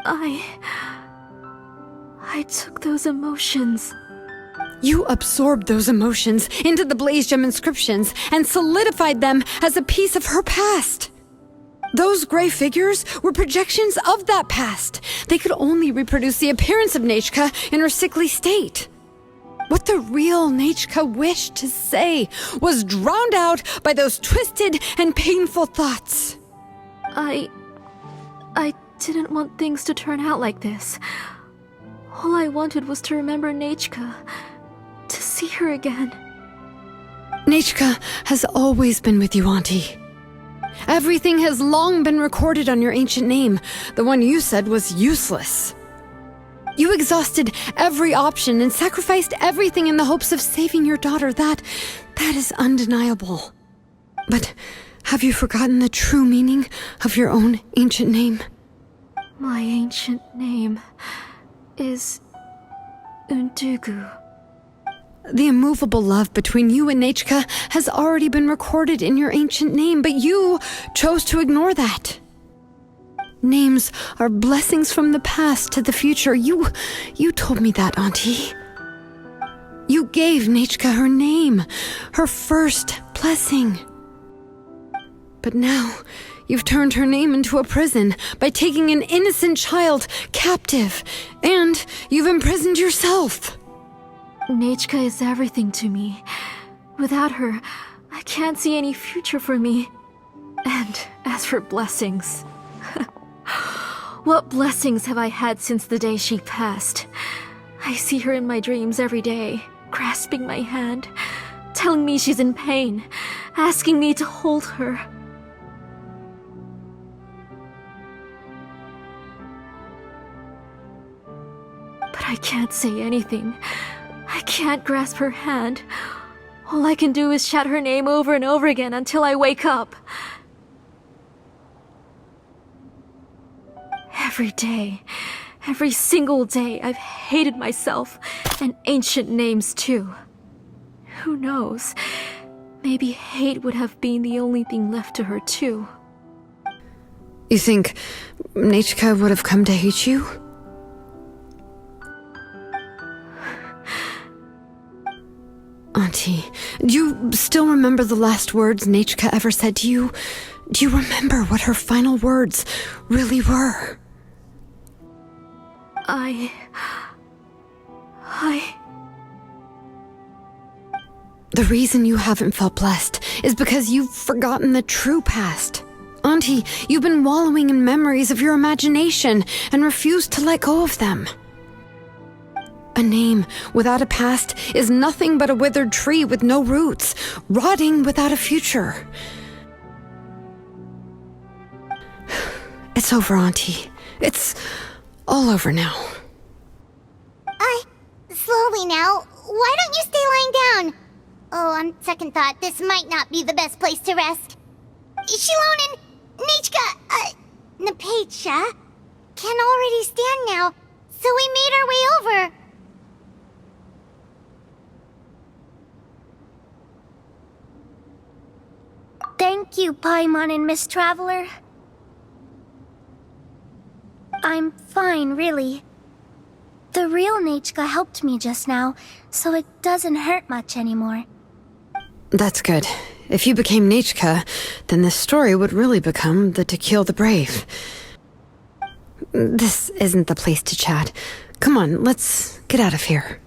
I took those emotions. You absorbed those emotions into the Blaze Gem inscriptions and solidified them as a piece of her past. Those gray figures were projections of that past. They could only reproduce the appearance of Nechka in her sickly state. What the real Nechka wished to say was drowned out by those twisted and painful thoughts. I didn't want things to turn out like this. All I wanted was to remember Nechka, to see her again. Nechka has always been with you, Auntie. Everything has long been recorded on your ancient name. The one you said was useless. You exhausted every option and sacrificed everything in the hopes of saving your daughter. That is undeniable. But have you forgotten the true meaning of your own ancient name? My ancient name is Undugu. The immovable love between you and Nechka has already been recorded in your ancient name, but you chose to ignore that. Names are blessings from the past to the future. You told me that, Auntie. You gave Nechka her name, her first blessing. But now, you've turned her name into a prison by taking an innocent child captive, and you've imprisoned yourself. Nechka is everything to me. Without her, I can't see any future for me. And as for blessings... what blessings have I had since the day she passed? I see her in my dreams every day, grasping my hand, telling me she's in pain, asking me to hold her. But I can't say anything. I can't grasp her hand. All I can do is shout her name over and over again until I wake up. Every day, every single day, I've hated myself, and ancient names too. Who knows? Maybe hate would have been the only thing left to her too. You think Nechka would have come to hate you? Auntie, do you still remember the last words Nechka ever said to you? Do you remember what her final words really were? The reason you haven't felt blessed is because you've forgotten the true past. Auntie, you've been wallowing in memories of your imagination and refused to let go of them. A name without a past is nothing but a withered tree with no roots, rotting without a future. It's over, Auntie. It's all over now. Slowly now. Why don't you stay lying down? Oh, on second thought, this might not be the best place to rest. Xilonen, Nichka, Napecha can already stand now, so we made our way over. Thank you, Paimon and Miss Traveler. I'm fine, really. The real Nachka helped me just now, so it doesn't hurt much anymore. That's good. If you became Nichka, then this story would really become the To Kill the Brave. This isn't the place to chat. Come on, let's get out of here.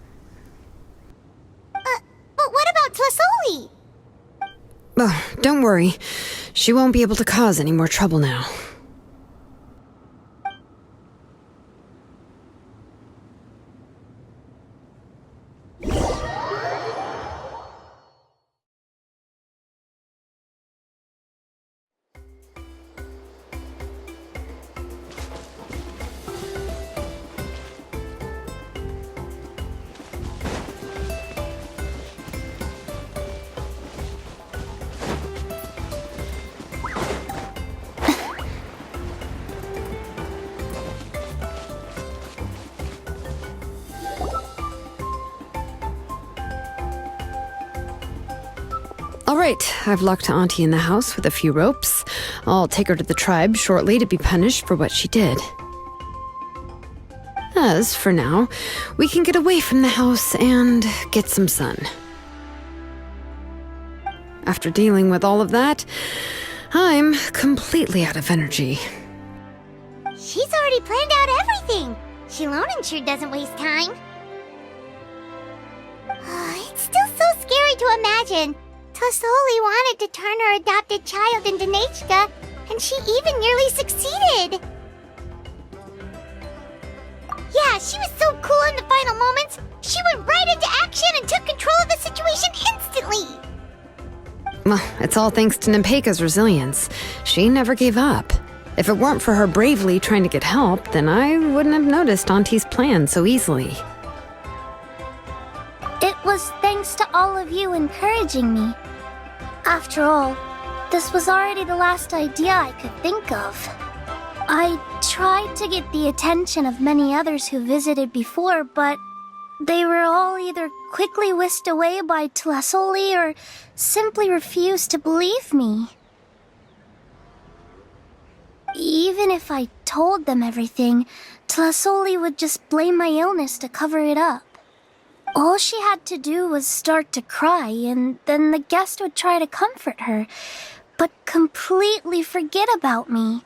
But what about Tlasoli? Oh, don't worry. She won't be able to cause any more trouble now. All right, I've locked Auntie in the house with a few ropes. I'll take her to the tribe shortly to be punished for what she did. As for now, we can get away from the house and get some sun. After dealing with all of that, I'm completely out of energy. She's already planned out everything. Xilonen sure doesn't waste time. It's still so scary to imagine. Tlasoli wanted to turn her adopted child into Nachka, and she even nearly succeeded. Yeah, she was so cool in the final moments. She went right into action and took control of the situation instantly. Well, it's all thanks to Nempeka's resilience. She never gave up. If it weren't for her bravely trying to get help, then I wouldn't have noticed Auntie's plan so easily. It was thanks to all of you encouraging me. After all, this was already the last idea I could think of. I tried to get the attention of many others who visited before, but they were all either quickly whisked away by Tlasoli or simply refused to believe me. Even if I told them everything, Tlasoli would just blame my illness to cover it up. All she had to do was start to cry, and then the guest would try to comfort her, but completely forget about me.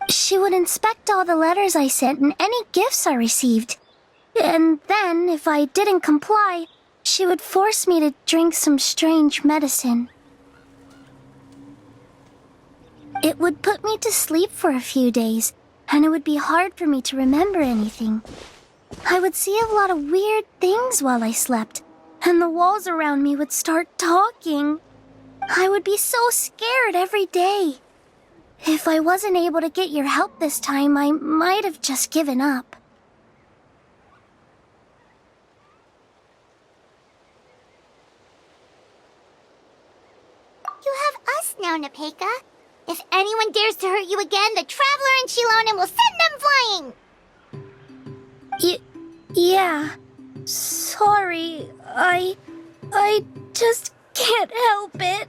She would inspect all the letters I sent and any gifts I received. And then, if I didn't comply, she would force me to drink some strange medicine. It would put me to sleep for a few days, and it would be hard for me to remember anything. I would see a lot of weird things while I slept, and the walls around me would start talking. I would be so scared every day. If I wasn't able to get your help this time, I might have just given up. You have us now, Nepeka. If anyone dares to hurt you again, the Traveler and Xilonen will send them flying! Yeah. Sorry, I just can't help it.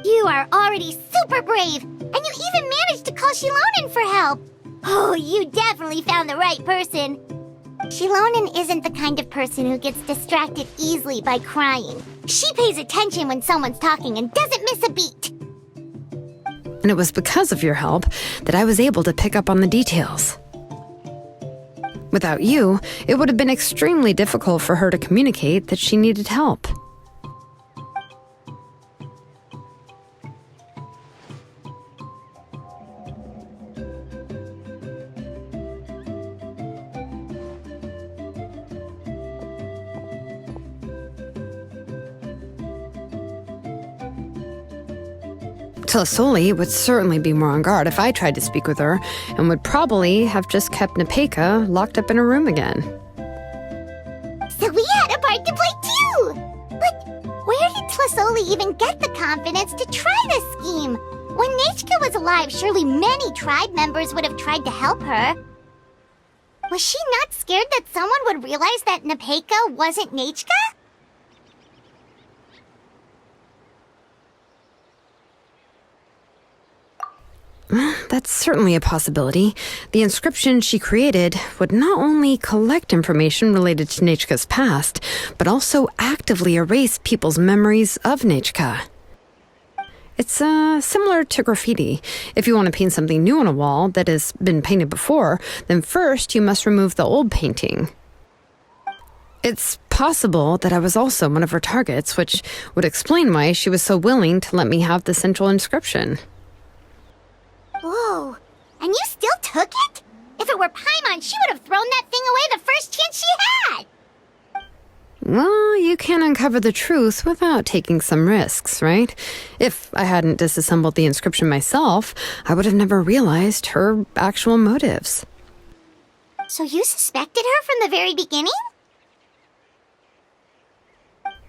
You are already super brave, and you even managed to call Xilonen for help. Oh, you definitely found the right person. Xilonen isn't the kind of person who gets distracted easily by crying. She pays attention when someone's talking and doesn't miss a beat. And it was because of your help that I was able to pick up on the details. Without you, it would have been extremely difficult for her to communicate that she needed help. Tlasoli would certainly be more on guard if I tried to speak with her, and would probably have just kept Nepeka locked up in her room again. So we had a part to play too! But where did Tlasoli even get the confidence to try this scheme? When Nechka was alive, surely many tribe members would have tried to help her. Was she not scared that someone would realize that Nepeka wasn't Nechka? That's certainly a possibility. The inscription she created would not only collect information related to Nechka's past, but also actively erase people's memories of Nechka. It's similar to graffiti. If you want to paint something new on a wall that has been painted before, then first you must remove the old painting. It's possible that I was also one of her targets, which would explain why she was so willing to let me have the central inscription. Whoa, and you still took it? If it were Paimon, she would have thrown that thing away the first chance she had! Well, you can't uncover the truth without taking some risks, right? If I hadn't disassembled the inscription myself, I would have never realized her actual motives. So you suspected her from the very beginning?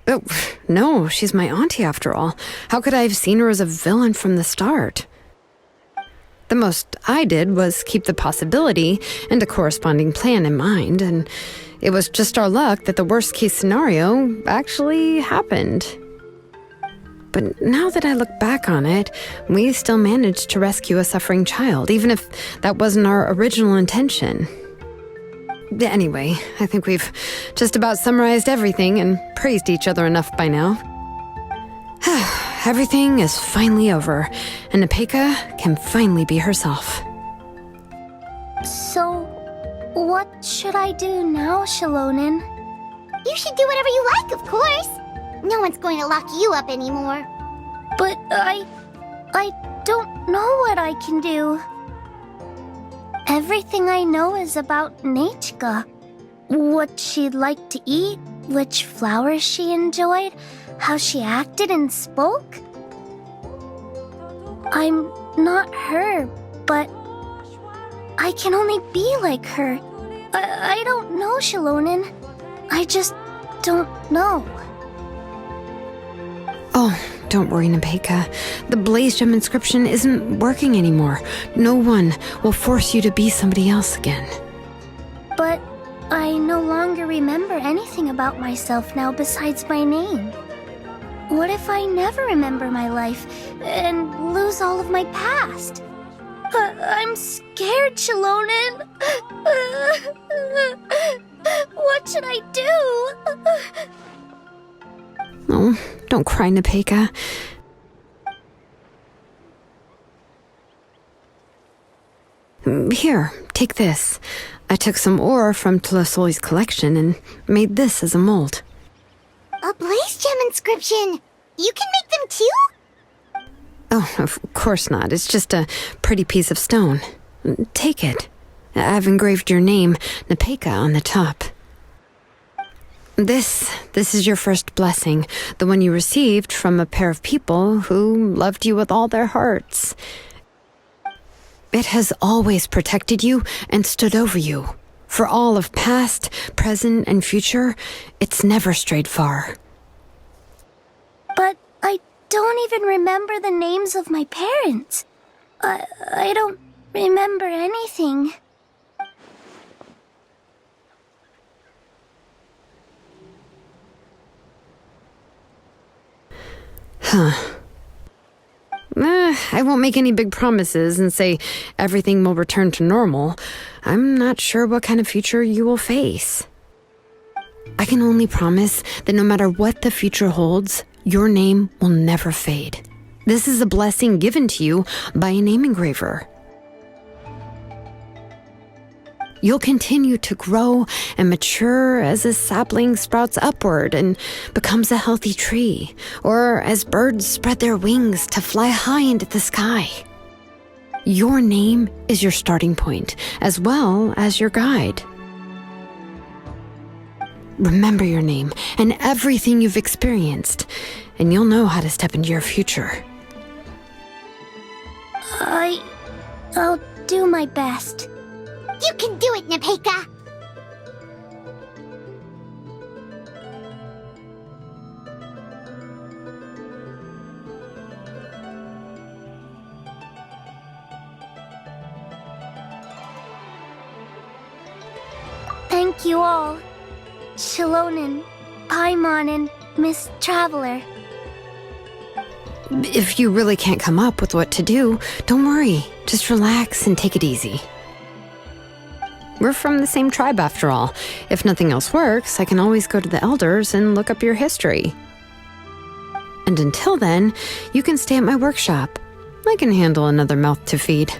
Oh, no, she's my auntie after all. How could I have seen her as a villain from the start? The most I did was keep the possibility and a corresponding plan in mind, and it was just our luck that the worst-case scenario actually happened. But now that I look back on it, we still managed to rescue a suffering child, even if that wasn't our original intention. Anyway, I think we've just about summarized everything and praised each other enough by now. Everything is finally over, and Nepeka can finally be herself. So, what should I do now, Xilonen? You should do whatever you like, of course. No one's going to lock you up anymore. But I don't know what I can do. Everything I know is about Nechka. What she'd like to eat, which flowers she enjoyed, how she acted and spoke. I'm not her, but I can only be like her. I don't know, Xilonen. I just don't know. Oh, don't worry, Nepeka. The Blaze Gem inscription isn't working anymore. No one will force you to be somebody else again. But I no longer remember anything about myself now besides my name. What if I never remember my life and lose all of my past? I'm scared, Xilonen. What should I do? Oh, don't cry, Nepeka. Here, take this. I took some ore from Tlasoli's collection and made this as a mold. A Blaze Gem inscription! You can make them too? Oh, of course not. It's just a pretty piece of stone. Take it. I've engraved your name, Nepeka, on the top. This is your first blessing, the one you received from a pair of people who loved you with all their hearts. It has always protected you and stood over you. For all of past, present, and future, it's never strayed far. But I don't even remember the names of my parents. I don't remember anything. I won't make any big promises and say everything will return to normal. I'm not sure what kind of future you will face. I can only promise that no matter what the future holds, your name will never fade. This is a blessing given to you by a name engraver. You'll continue to grow and mature as a sapling sprouts upward and becomes a healthy tree, or as birds spread their wings to fly high into the sky. Your name is your starting point, as well as your guide. Remember your name and everything you've experienced, and you'll know how to step into your future. I'll do my best. You can do it, Nepeka! Thank you all. Xilonen, Paimon, and Miss Traveler. If you really can't come up with what to do, don't worry. Just relax and take it easy. We're from the same tribe after all. If nothing else works, I can always go to the elders and look up your history. And until then, you can stay at my workshop. I can handle another mouth to feed.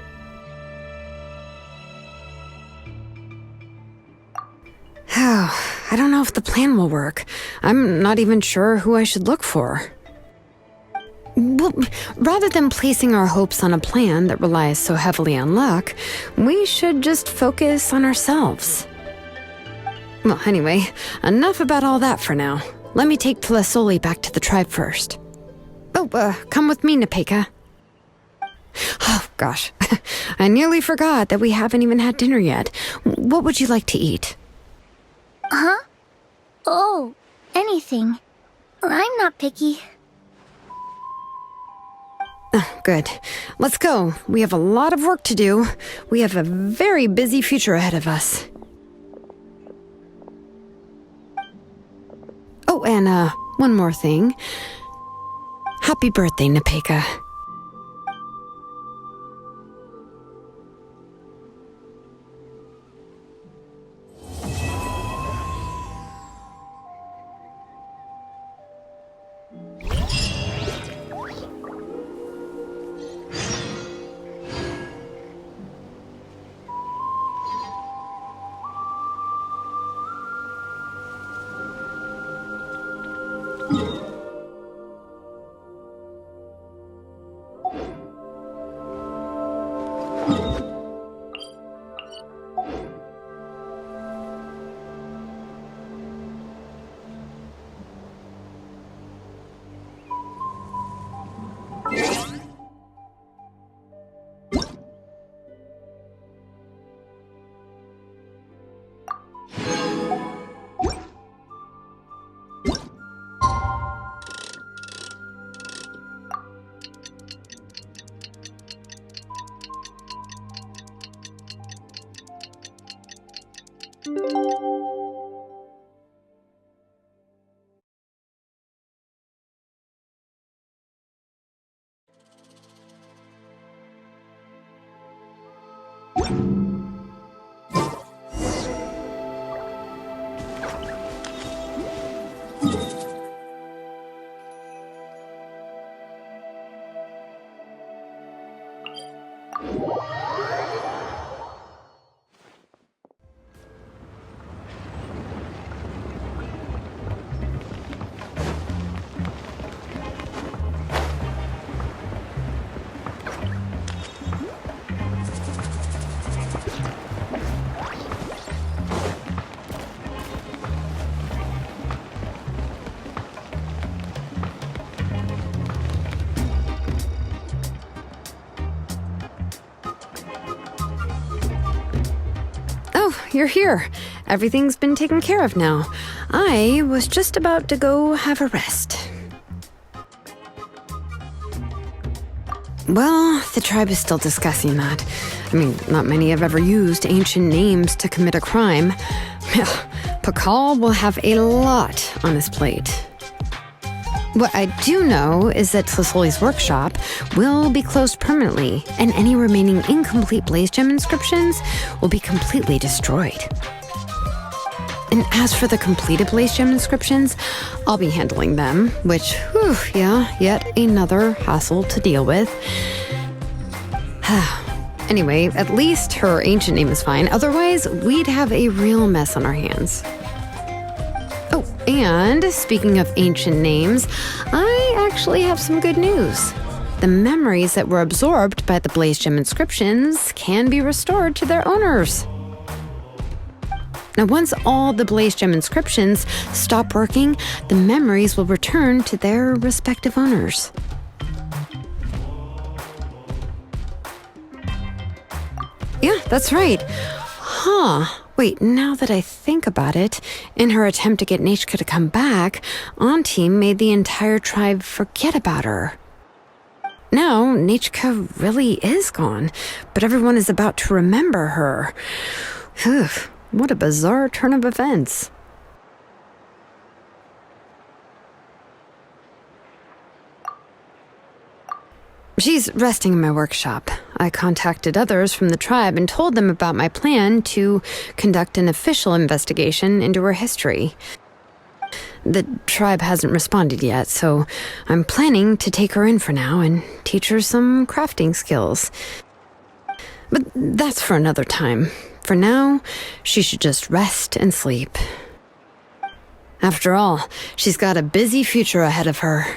I don't know if the plan will work. I'm not even sure who I should look for. Well, rather than placing our hopes on a plan that relies so heavily on luck, we should just focus on ourselves. Well, anyway, enough about all that for now. Let me take Plasoli back to the tribe first. Oh, come with me, Nepeka. Oh, gosh. I nearly forgot that we haven't even had dinner yet. What would you like to eat? Huh? Oh, anything. I'm not picky. Oh, good. Let's go. We have a lot of work to do. We have a very busy future ahead of us. Oh, and one more thing. Happy birthday, Nepeka. You're here. Everything's been taken care of now. I was just about to go have a rest. Well, the tribe is still discussing that. I mean, not many have ever used ancient names to commit a crime. Pakal will have a lot on his plate. What I do know is that Tlasoli's workshop will be closed permanently, and any remaining incomplete Blaze Gem inscriptions will be completely destroyed. And as for the completed Blaze Gem inscriptions, I'll be handling them, which, yet another hassle to deal with. Anyway, at least her ancient name is fine. Otherwise, we'd have a real mess on our hands. Oh, and speaking of ancient names, I actually have some good news. The memories that were absorbed by the Blaze Gem inscriptions can be restored to their owners. Now, once all the Blaze Gem inscriptions stop working, the memories will return to their respective owners. that's right. Huh. Wait, now that I think about it, in her attempt to get Nechka to come back, Auntie made the entire tribe forget about her. Now, Nechka really is gone, but everyone is about to remember her. Phew, what a bizarre turn of events. She's resting in my workshop. I contacted others from the tribe and told them about my plan to conduct an official investigation into her history. The tribe hasn't responded yet, so I'm planning to take her in for now and teach her some crafting skills. But that's for another time. For now, she should just rest and sleep. After all, she's got a busy future ahead of her.